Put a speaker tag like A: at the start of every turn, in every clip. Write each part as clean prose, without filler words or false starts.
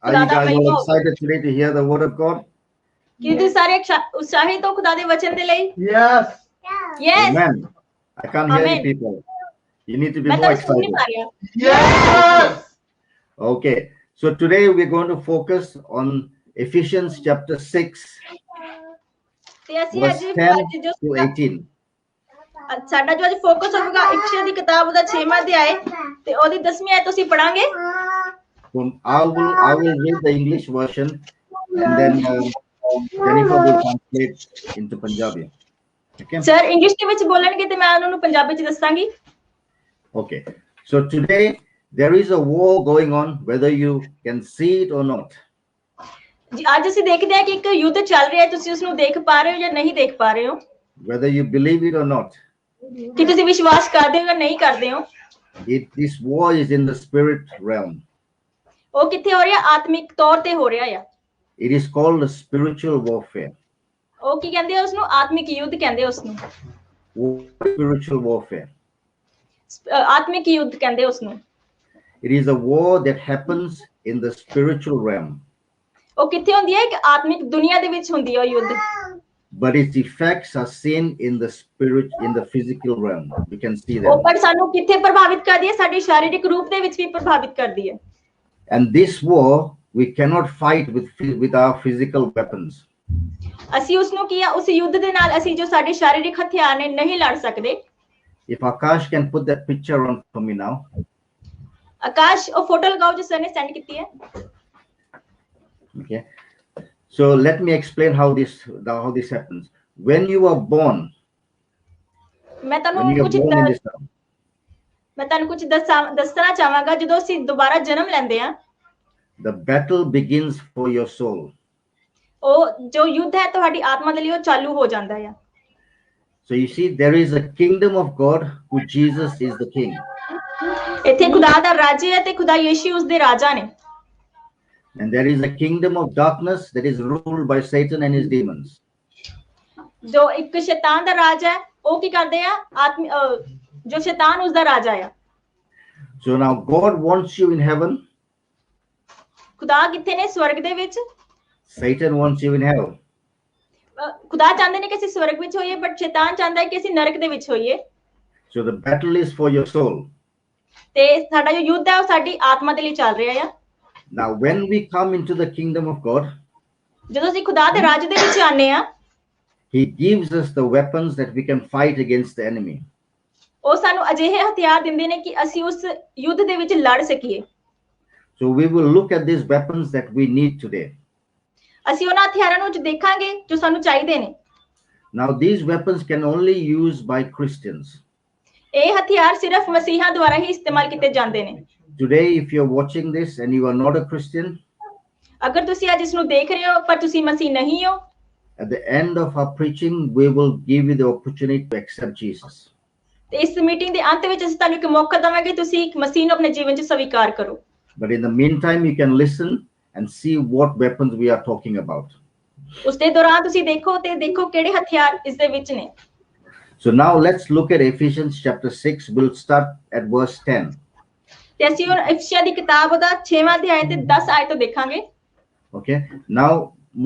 A: Are you guys all excited today to hear the word of God?
B: Yes. Yes.
A: Amen. I can't hear you people. You need to be more excited.
B: Yes.
A: Okay. So today we're going to focus on Ephesians chapter 6, verse 10 to 18.
B: ਸਾਡਾ ਜੋ ਅੱਜ focus ਹੋਵੇਗਾ ਇਫਸੀਆਂ ਦੀ ਕਿਤਾਬ ਦਾ 6ਵਾਂ ਅਧਿਆਇ ਤੇ ਉਹਦੀ 10ਵੀਂ ਆਇਤ ਅਸੀਂ ਪੜਾਂਗੇ।
A: I will read the English version and then Jennifer will translate into Punjabi. Okay.
B: Sir, English ਦੇ ਵਿੱਚ ਬੋਲਣਗੇ ਤੇ ਮੈਂ ਉਹਨਾਂ ਨੂੰ ਪੰਜਾਬੀ ਚ ਦੱਸਾਂਗੀ।
A: Okay. So today there is a war going on whether you can see it or not.
B: ਜੀ ਅੱਜ ਅਸੀਂ ਦੇਖਦੇ ਹਾਂ ਕਿ ਇੱਕ ਯੁੱਧ ਚੱਲ ਰਿਹਾ ਹੈ, ਤੁਸੀਂ ਉਸ ਨੂੰ ਦੇਖ ਪਾ ਰਹੇ ਹੋ ਜਾਂ ਨਹੀਂ ਦੇਖ ਪਾ ਰਹੇ ਹੋ।
A: Whether you believe it or not.
B: ਕਿ ਤੁਸੀਂ ਵਿਸ਼ਵਾਸ ਕਰਦੇ ਹੋ ਜਾਂ ਨਹੀਂ ਕਰਦੇ ਹੋ।
A: This war is in the spirit realm.
B: ਉਹ ਕਿੱਥੇ ਹੋ ਰਿਹਾ? ਆਤਮਿਕ ਤੌਰ ਤੇ ਹੋ ਰਿਹਾ ਆ।
A: It is called spiritual warfare.
B: ਉਹ ਕੀ ਕਹਿੰਦੇ ਆ ਉਸ ਨੂੰ? ਆਤਮਿਕ ਯੁੱਧ ਕਹਿੰਦੇ ਉਸ ਨੂੰ।
A: Spiritual warfare.
B: ਆਤਮਿਕ ਯੁੱਧ ਕਹਿੰਦੇ ਉਸ ਨੂੰ।
A: It is a war that happens in the spiritual realm.
B: ਉਹ ਕਿੱਥੇ ਹੁੰਦੀ ਹੈ? ਕਿ ਆਤਮਿਕ ਦੁਨੀਆ ਦੇ ਵਿੱਚ ਹੁੰਦੀ ਹੈ ਉਹ ਯੁੱਧ।
A: But its effects are seen in the spirit, in the physical realm. You can see them.
B: ਉਹ ਪਰ ਸਾਨੂੰ ਕਿੱਥੇ ਪ੍ਰਭਾਵਿਤ ਕਰਦੀ ਹੈ? ਸਾਡੇ ਸਰੀਰਕ ਰੂਪ ਦੇ ਵਿੱਚ ਵੀ ਪ੍ਰਭਾਵਿਤ ਕਰਦੀ ਹੈ।
A: And this war we cannot fight with our physical weapons.
B: ਅਸੀਂ ਉਸ ਨੂੰ ਕੀ ਆ? ਉਸ ਯੁੱਧ ਦੇ ਨਾਲ ਅਸੀਂ ਜੋ ਸਾਡੇ ਸਰੀਰਕ ਹਥਿਆਰ ਨੇ ਨਹੀਂ ਲੜ ਸਕਦੇ।
A: If Akash can put that picture on for me now.
B: ਆਕਾਸ਼ ਉਹ ਫੋਟੋ ਲਗਾਓ ਜੋ ਸਰ ਨੇ ਸੈਂਡ ਕੀਤੀ ਹੈ।
A: Okay. So let me explain how this happens. When you are born,
B: ਮੈਂ ਤੁਹਾਨੂੰ ਕੁਝ ਦੱਸਣਾ ਚਾਹਾਂਗਾ। ਜਦੋਂ ਅਸੀਂ ਦੁਬਾਰਾ ਜਨਮ ਲੈਂਦੇ ਹਾਂ,
A: the battle begins for your soul.
B: ਉਹ ਜੋ ਯੁੱਧ ਹੈ ਤੁਹਾਡੀ ਆਤਮਾ ਦੇ ਲਈ ਉਹ ਚਾਲੂ ਹੋ ਜਾਂਦਾ ਹੈ।
A: So you see there is a kingdom of God who Jesus is the king.
B: ਇੱਥੇ ਖੁਦਾ ਦਾ ਰਾਜ ਹੈ ਤੇ ਖੁਦਾ ਯਿਸੂ ਉਸ ਦੇ ਰਾਜਾ ਨੇ।
A: And there is a kingdom of darkness that is ruled by Satan and his demons.
B: ਜੋ ਇੱਕ ਸ਼ੈਤਾਨ ਦਾ ਰਾਜ ਹੈ ਉਹ ਕੀ ਕਰਦੇ ਆ? ਜੋ ਸ਼ੈਤਾਨ ਉਸ ਦਾ ਰਾਜਾ ਹੈ।
A: So now God wants you in heaven.
B: ਖੁਦਾ ਕਿੱਥੇ ਨੇ? ਸਵਰਗ ਦੇ ਵਿੱਚ।
A: Satan wants you in hell.
B: ਖੁਦਾ ਚਾਹੁੰਦੇ ਨੇ ਕਿ ਅਸੀਂ ਸਵਰਗ ਵਿੱਚ ਹੋਈਏ, ਬਟ ਸ਼ੈਤਾਨ ਚਾਹੁੰਦਾ ਹੈ ਕਿ ਅਸੀਂ ਨਰਕ ਦੇ ਵਿੱਚ ਹੋਈਏ।
A: So the battle is for your soul.
B: ਤੇ ਸਾਡਾ ਜੋ ਯੁੱਧ ਹੈ ਉਹ ਸਾਡੀ ਆਤਮਾ ਦੇ ਲਈ ਚੱਲ ਰਿਹਾ ਹੈ।
A: Now when we come into the kingdom of God,
B: ਜਦੋਂ ਅਸੀਂ ਖੁਦਾ ਦੇ ਰਾਜ ਦੇ ਵਿੱਚ ਆਨੇ ਆ,
A: he gives us the weapons that we can fight against the enemy.
B: ਉਹ ਸਾਨੂੰ ਅਜਿਹੇ ਹਥਿਆਰ ਦਿੰਦੇ ਨੇ ਕਿ ਅਸੀਂ ਉਸ ਯੁੱਧ ਦੇ ਵਿੱਚ ਲੜ ਸਕੀਏ।
A: So we will look at these weapons that we need today.
B: ਅਸੀਂ ਉਹਨਾਂ ਹਥਿਆਰਾਂ ਨੂੰ ਦੇਖਾਂਗੇ ਜੋ ਸਾਨੂੰ ਚਾਹੀਦੇ ਨੇ।
A: Now these weapons can only used by Christians.
B: ਇਹ ਹਥਿਆਰ ਸਿਰਫ ਮਸੀਹਾਂ ਦੁਆਰਾ ਹੀ ਇਸਤੇਮਾਲ ਕੀਤੇ ਜਾਂਦੇ ਨੇ।
A: Today if you're watching this and you are not a Christian,
B: ਅਗਰ ਤੁਸੀਂ ਅੱਜ ਇਸ ਨੂੰ ਦੇਖ ਰਹੇ ਹੋ ਪਰ ਤੁਸੀਂ ਮਸੀਹ ਨਹੀਂ ਹੋ,
A: at the end of our preaching we will give you the opportunity to accept Jesus.
B: ਤੇ ਇਸ ਮੀਟਿੰਗ ਦੇ ਅੰਤ ਵਿੱਚ ਅਸੀਂ ਤੁਹਾਨੂੰ ਇੱਕ ਮੌਕਾ ਦਵਾਂਗੇ ਤੁਸੀਂ ਮਸੀਹ ਨੂੰ ਆਪਣੇ ਜੀਵਨ 'ਚ ਸਵੀਕਾਰ ਕਰੋ।
A: But in the meantime you can listen and see what weapons we are talking about.
B: ਉਸ ਦੇ ਦੌਰਾਨ ਤੁਸੀਂ ਦੇਖੋ ਤੇ ਦੇਖੋ ਕਿਹੜੇ ਹਥਿਆਰ ਇਸ ਦੇ ਵਿੱਚ ਨੇ।
A: So now let's look at Ephesians chapter 6. We'll start at verse 10.
B: ਤੇ ਅਸੀਂ ਹੁਣ ਇਫਸੀਆਂ ਦੀ ਕਿਤਾਬ ਦਾ 6ਵਾਂ ਅਧਿਆਇ ਤੇ 10 ਆਇਤ ਤੋਂ ਦੇਖਾਂਗੇ।
A: Okay. Now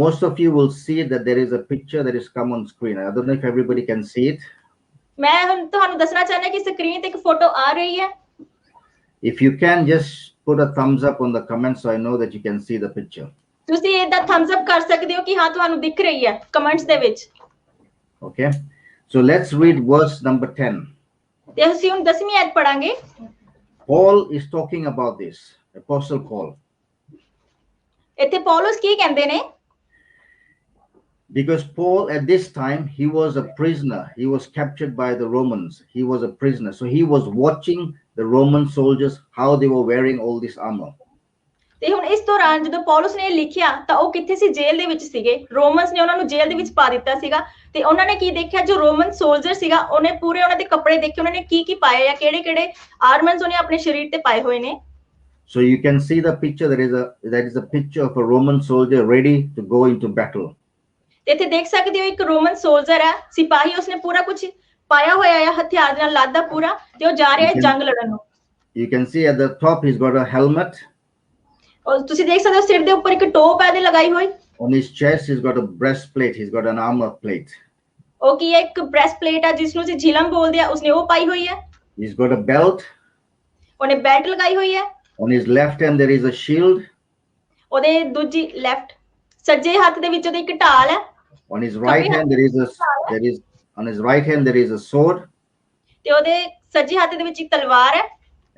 A: most of you will see that there is a picture that is come on screen. I don't know if everybody can see it.
B: ਮੈਂ ਹੁਣ ਤੁਹਾਨੂੰ ਦੱਸਣਾ ਚਾਹੁੰਦਾ ਕਿ ਸਕਰੀਨ ਤੇ ਇੱਕ ਫੋਟੋ ਆ ਰਹੀ ਹੈ।
A: If you can just put a thumbs up on the comment so I know that you can see the picture.
B: ਤੁਸੀਂ ਇਹਦਾ ਥੰਬਸ ਅਪ ਕਰ ਸਕਦੇ ਹੋ ਕਿ ਹਾਂ ਤੁਹਾਨੂੰ ਦਿਖ ਰਹੀ ਹੈ ਕਮੈਂਟਸ ਦੇ ਵਿੱਚ।
A: Okay. So let's read verse number 10.
B: ਤੇ ਅਸੀਂ ਹੁਣ 10ਵੀਂ ਆਇਤ ਪੜਾਂਗੇ।
A: Paul is talking about this. Apostle Paul.
B: ਇੱਥੇ ਪੌਲਸ ਕੀ ਕਹਿੰਦੇ ਨੇ?
A: Because Paul at this time he was a prisoner. He was captured by the Romans. He was a prisoner. So he was watching the Roman soldiers how they were wearing all this armor.
B: ਤੇ ਹੁਣ ਇਸ ਦੌਰਾਨ ਜਦੋਂ ਪੌਲਸ ਨੇ ਲਿਖਿਆ ਤਾਂ ਉਹ ਕਿੱਥੇ ਸੀ? ਜੇਲ੍ਹ ਦੇ ਵਿੱਚ ਸੀਗੇ। ਰੋਮਨਸ ਨੇ ਉਹਨਾਂ ਨੂੰ ਜੇਲ੍ਹ ਦੇ ਵਿੱਚ ਪਾ ਦਿੱਤਾ ਸੀਗਾ ਤੇ ਉਹਨਾਂ ਨੇ ਕੀ ਦੇਖਿਆ? ਜੋ ਰੋਮਨ ਸੋਲਜਰ ਸੀਗਾ ਉਹਨੇ ਪੂਰੇ ਉਹਨਾਂ ਦੇ ਕੱਪੜੇ ਦੇਖੇ, ਉਹਨਾਂ ਨੇ ਕੀ ਪਾਏ ਆ, ਕਿਹੜੇ ਆਰਮਰਸ ਉਹਨੇ ਆਪਣੇ ਸਰੀਰ ਤੇ ਪਾਏ ਹੋਏ ਨੇ।
A: So you can see the picture. That is a picture of a Roman soldier ready to go into battle.
B: ਤੇ ਇੱਥੇ ਦੇਖ ਸਕਦੇ ਹੋ ਇੱਕ ਰੋਮਨ ਸੋਲਜਰ ਹੈ, ਸਿਪਾਹੀ, ਉਸਨੇ ਪੂਰਾ ਕੁਝ ਪਾਇਆ ਹੋਇਆ ਹੈ, ਹਥਿਆਰ ਨਾਲ ਲਾਦਾ ਪੂਰਾ, ਤੇ ਉਹ ਜਾ ਰਿਹਾ ਹੈ ਜੰਗ ਲੜਨ ਨੂੰ।
A: You can see at the top he's got a helmet.
B: ਔਰ ਤੁਸੀਂ ਦੇਖ ਸਕਦੇ ਹੋ ਸਿਰ ਦੇ ਉੱਪਰ ਇੱਕ ਟੋਪ ਹੈ ਇਹਦੇ ਲਗਾਈ ਹੋਈ।
A: On his chest, he's got a breastplate. He's got an armor plate.
B: ਉਹ ਕੀ ਹੈ, ਇੱਕ ਬ੍ਰੈਸਟ ਪਲੇਟ ਹੈ ਜਿਸ ਨੂੰ ਅਸੀਂ ਝਿਲਮ ਬੋਲਦੇ ਆ, ਉਸਨੇ ਉਹ ਪਾਈ ਹੋਈ ਹੈ।
A: He's got a belt.
B: ਉਹਨੇ ਬੈਲਟ ਲਗਾਈ ਹੋਈ ਹੈ।
A: On his left hand, there is a shield.
B: ਉਹਦੇ ਦੂਜੀ ਲੈਫਟ ਸੱਜੇ ਹੱਥ ਦੇ ਵਿੱਚ ਉਹਦੇ ਇੱਕ ਢਾਲ ਹੈ।
A: On his right hand, on his right hand there is a sword.
B: ਤੇ ਉਹਦੇ ਸੱਜੇ ਹੱਥ ਦੇ ਵਿੱਚ ਇੱਕ ਤਲਵਾਰ ਹੈ।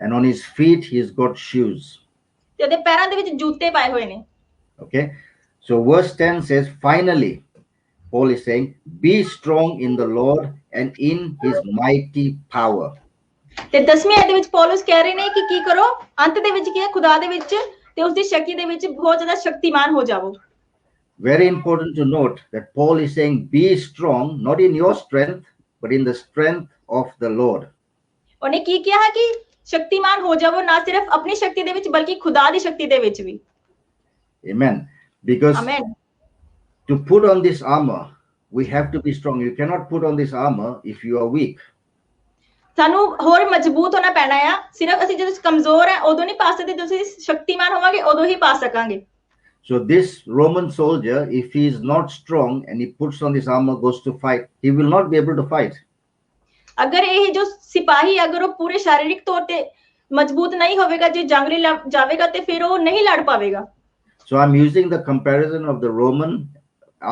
A: And on his feet, he's got shoes.
B: ਤੇ ਉਹਦੇ ਪੈਰਾਂ ਦੇ ਵਿੱਚ ਜੁੱਤੇ ਪਾਏ ਹੋਏ ਨੇ।
A: Okay, so verse 10 says, finally, Paul is saying, be strong in the Lord and in his mighty power.
B: ਤੇ 10ਵੀਂ ਆਇਤ ਦੇ ਵਿੱਚ ਪੌਲਸ ਕਹਿ ਰਹੇ ਨੇ ਕਿ ਕੀ ਕਰੋ, ਅੰਤ ਦੇ ਵਿੱਚ ਕੀ ਹੈ, ਖੁਦਾ ਦੇ ਵਿੱਚ ਤੇ ਉਸ ਦੀ ਸ਼ਕਤੀ ਦੇ ਵਿੱਚ ਬਹੁਤ ਜ਼ਿਆਦਾ ਸ਼ਕਤੀਮਾਨ ਹੋ ਜਾਵੋ।
A: Very important to note that Paul is saying, be strong, not in your strength, but in the strength of the Lord.
B: ਉਹਨੇ ਕੀ ਕਿਹਾ ਹੈ ਕਿ ਸ਼ਕਤੀਮਾਨ ਹੋ ਜਾਵੋ, ਨਾ ਸਿਰਫ ਆਪਣੀ ਸ਼ਕਤੀ ਦੇ ਵਿੱਚ ਬਲਕਿ ਖੁਦਾ ਦੀ ਸ਼ਕਤੀ ਦੇ ਵਿੱਚ ਵੀ।
A: Amen. Because
B: Amen.
A: to put on this armor, we have to be strong. You cannot put on this armor if you are weak.
B: ਸਾਨੂੰ ਹੋਰ ਮਜ਼ਬੂਤ ਹੋਣਾ ਪੈਣਾ ਆ। ਸਿਰਫ ਅਸੀਂ ਜਦੋਂ ਕਮਜ਼ੋਰ ਹੈ ਉਦੋਂ ਨਹੀਂ ਪਾ ਸਕਦੇ, ਜਦੋਂ ਅਸੀਂ ਸ਼ਕਤੀਮਾਨ ਹੋਵਾਂਗੇ ਉਦੋਂ ਹੀ ਪਾ ਸਕਾਂਗੇ।
A: So this Roman soldier, if he is not strong and he puts on this armor, goes to fight, he will not be able to fight.
B: ਅਗਰ ਇਹ ਜੋ ਸਿਪਾਹੀ ਅਗਰ ਉਹ ਪੂਰੇ शारीरिक ਤੌਰ ਤੇ ਮਜ਼ਬੂਤ ਨਹੀਂ ਹੋਵੇਗਾ, ਜੇ ਜੰਗ ਲਈ ਜਾਵੇਗਾ ਤੇ ਫਿਰ ਉਹ ਨਹੀਂ ਲੜ ਪਾਵੇਗਾ।
A: So I'm using the comparison of the Roman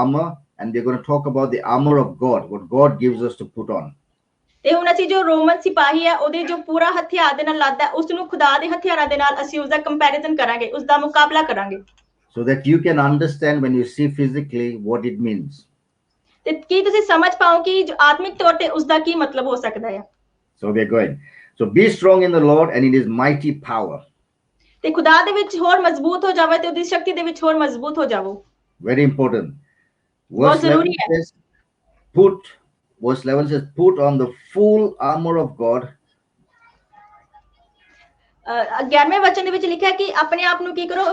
A: armor, and we're going to talk about the armor of God, what God gives us to put on.
B: ਤੇ ਹੁਣ ਅਸੀਂ ਜੋ ਰੋਮਨ ਸਿਪਾਹੀ ਹੈ ਉਹਦੇ ਜੋ ਪੂਰਾ ਹਥਿਆਰ ਦੇ ਨਾਲ ਲੱਦਾ, ਉਸ ਨੂੰ ਖੁਦਾ ਦੇ ਹਥਿਆਰਾਂ ਦੇ ਨਾਲ ਅਸੀਂ ਉਸ ਦਾ ਕੰਪੈਰੀਜ਼ਨ ਕਰਾਂਗੇ, ਉਸ ਦਾ ਮੁਕਾਬਲਾ ਕਰਾਂਗੇ।
A: So that you can understand when you see physically what it means.
B: ਤੇ ਕੀ ਤੁਸੀਂ ਸਮਝ ਪਾਓ ਕਿ ਜੋ ਆਤਮਿਕ ਤੌਰ ਤੇ ਉਸ ਦਾ ਕੀ ਮਤਲਬ ਹੋ ਸਕਦਾ ਹੈ।
A: So we're going. So be strong in the Lord and in his mighty power.
B: ਤੇ ਖੁਦਾ ਦੇ ਵਿੱਚ ਹੋਰ ਮਜ਼ਬੂਤ ਹੋ ਜਾਵੇ ਤੇ ਉਹਦੀ ਸ਼ਕਤੀ ਦੇ ਵਿੱਚ ਹੋਰ ਮਜ਼ਬੂਤ ਹੋ ਜਾਵੋ।
A: Very important.
B: ਬਹੁਤ ਜ਼ਰੂਰੀ ਹੈ।
A: Verse 11 says, put on the full armor of God.
B: 11ਵੇਂ ਵਚਨ ਦੇ ਵਿੱਚ ਲਿਖਿਆ ਕਿ ਆਪਣੇ ਆਪ ਨੂੰ ਕੀ ਕਰੋ,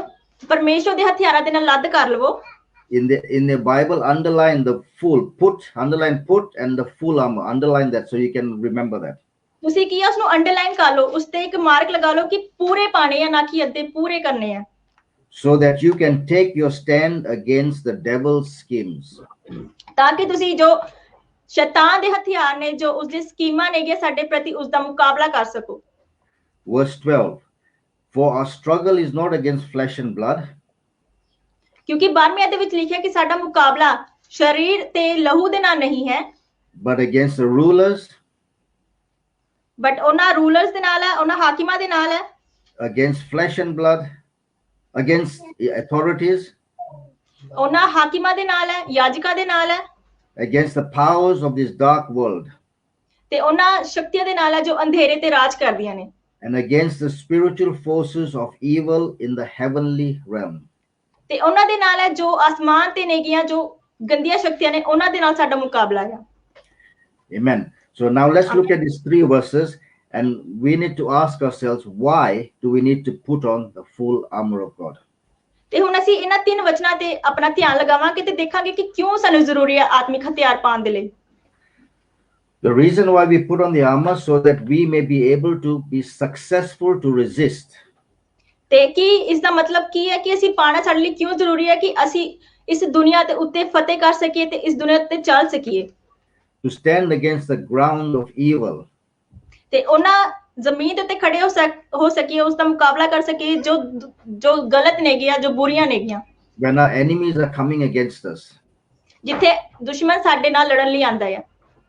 B: ਪਰਮੇਸ਼ਰ ਦੇ ਹਥਿਆਰਾਂ ਦੇ ਨਾਲ ਲੱਦ ਕਰ ਲਵੋ।
A: In the Bible, underline put and the full armor. Underline that so you can remember that.
B: ਤੁਸੀਂ ਕੀ ਉਸ ਨੂੰ ਅੰਡਰਲਾਈਨ ਕਰ ਲਓ, ਉਸ ਤੇ ਇੱਕ ਮਾਰਕ ਲਗਾ ਲਓ ਕਿ ਪੂਰੇ ਪਾਣੇ ਆ, ਨਾ ਕਿ ਅੱਧੇ ਪੂਰੇ ਕਰਨੇ ਆ।
A: So that you can take your stand against the devil's schemes.
B: ਤਾਂ ਕਿ ਤੁਸੀਂ ਜੋ ਸ਼ੈਤਾਨ ਦੇ ਹਥਿਆਰ ਨੇ, ਜੋ ਉਸ ਦੇ ਸਕੀਮਾਂ ਨੇਗੇ ਸਾਡੇ ਪ੍ਰਤੀ, ਉਸ ਦਾ ਮੁਕਾਬਲਾ ਕਰ ਸਕੋ।
A: Verse 12, for our struggle is not against flesh and blood.
B: ਕਿਉਂਕਿ 12ਵੇਂ ਅਧਿਆਇ ਵਿੱਚ ਲਿਖਿਆ ਕਿ ਸਾਡਾ ਮੁਕਾਬਲਾ ਸਰੀਰ ਤੇ ਲਹੂ ਦੇ ਨਾਲ ਨਹੀਂ ਹੈ,
A: but against the rulers,
B: but ਉਹਨਾਂ ਰੂਲਰਸ ਦੇ ਨਾਲ ਹੈ, ਉਹਨਾਂ ਹਾਕਿਮਾਂ ਦੇ ਨਾਲ ਹੈ,
A: against flesh and blood, against authorities,
B: ਉਹਨਾਂ ਹਾਕਿਮਾਂ ਦੇ ਨਾਲ ਹੈ, ਯਾਜਕਾਂ ਦੇ ਨਾਲ ਹੈ,
A: against the powers of this dark world,
B: ਤੇ ਉਹਨਾਂ ਸ਼ਕਤੀਆਂ ਦੇ ਨਾਲ ਹੈ ਜੋ ਅੰਧੇਰੇ ਤੇ ਰਾਜ ਕਰਦੀਆਂ ਨੇ,
A: and against the spiritual forces of evil in the heavenly realm.
B: ਤੇ ਉਹਨਾਂ ਦੇ ਨਾਲ ਹੈ ਜੋ ਆਸਮਾਨ ਤੇ ਨੇਗੀਆਂ, ਜੋ ਗੰਦੀਆਂ ਸ਼ਕਤੀਆਂ ਨੇ, ਉਹਨਾਂ ਦੇ ਨਾਲ ਸਾਡਾ ਮੁਕਾਬਲਾ ਹੈ।
A: Amen. So now let's look at these 3 verses, and we need to ask ourselves, why do we need to put on the full armor of God?
B: ਤੇ ਹੁਣ ਅਸੀਂ ਇਹਨਾਂ 3 ਵਚਨਾਂ ਤੇ ਆਪਣਾ ਧਿਆਨ ਲਗਾਵਾਂਗੇ ਤੇ ਦੇਖਾਂਗੇ ਕਿ ਕਿਉਂ ਸਾਨੂੰ ਜ਼ਰੂਰੀ ਹੈ ਆਤਮਿਕ ਹਥਿਆਰ ਪਾਉਣ ਦੇ ਲਈ।
A: The reason why we put on the armor, so that we may be able to be successful to resist.
B: ਤੇ ਕੀ ਇਸ ਦਾ ਮਤਲਬ ਕੀ ਹੈ ਕਿ ਅਸੀਂ ਪਾਣਾ ਸਾਡੇ ਲਈ ਕਿਉਂ ਜ਼ਰੂਰੀ ਹੈ ਕਿ ਅਸੀਂ ਇਸ ਦੁਨੀਆ ਦੇ ਉੱਤੇ ਫਤਿਹ ਕਰ ਸਕੀਏ ਤੇ ਇਸ ਦੁਨੀਆ ਉੱਤੇ ਚੱਲ ਸਕੀਏ।
A: To stand against the ground of evil.
B: ਤੇ ਉਹਨਾਂ ਜ਼ਮੀਨ ਦੇ ਉੱਤੇ ਖੜੇ ਹੋ ਸਕੀਏ, ਉਸ ਦਾ ਮੁਕਾਬਲਾ ਕਰ ਸਕੀਏ ਜੋ ਗਲਤ ਨੇਗੀਆਂ, ਜੋ ਬੁਰੀਆਂ ਨੇਗੀਆਂ।
A: When our enemies are coming against us.
B: ਜਿੱਥੇ ਦੁਸ਼ਮਣ ਸਾਡੇ ਨਾਲ ਲੜਨ ਲਈ ਆਂਦਾ ਹੈ।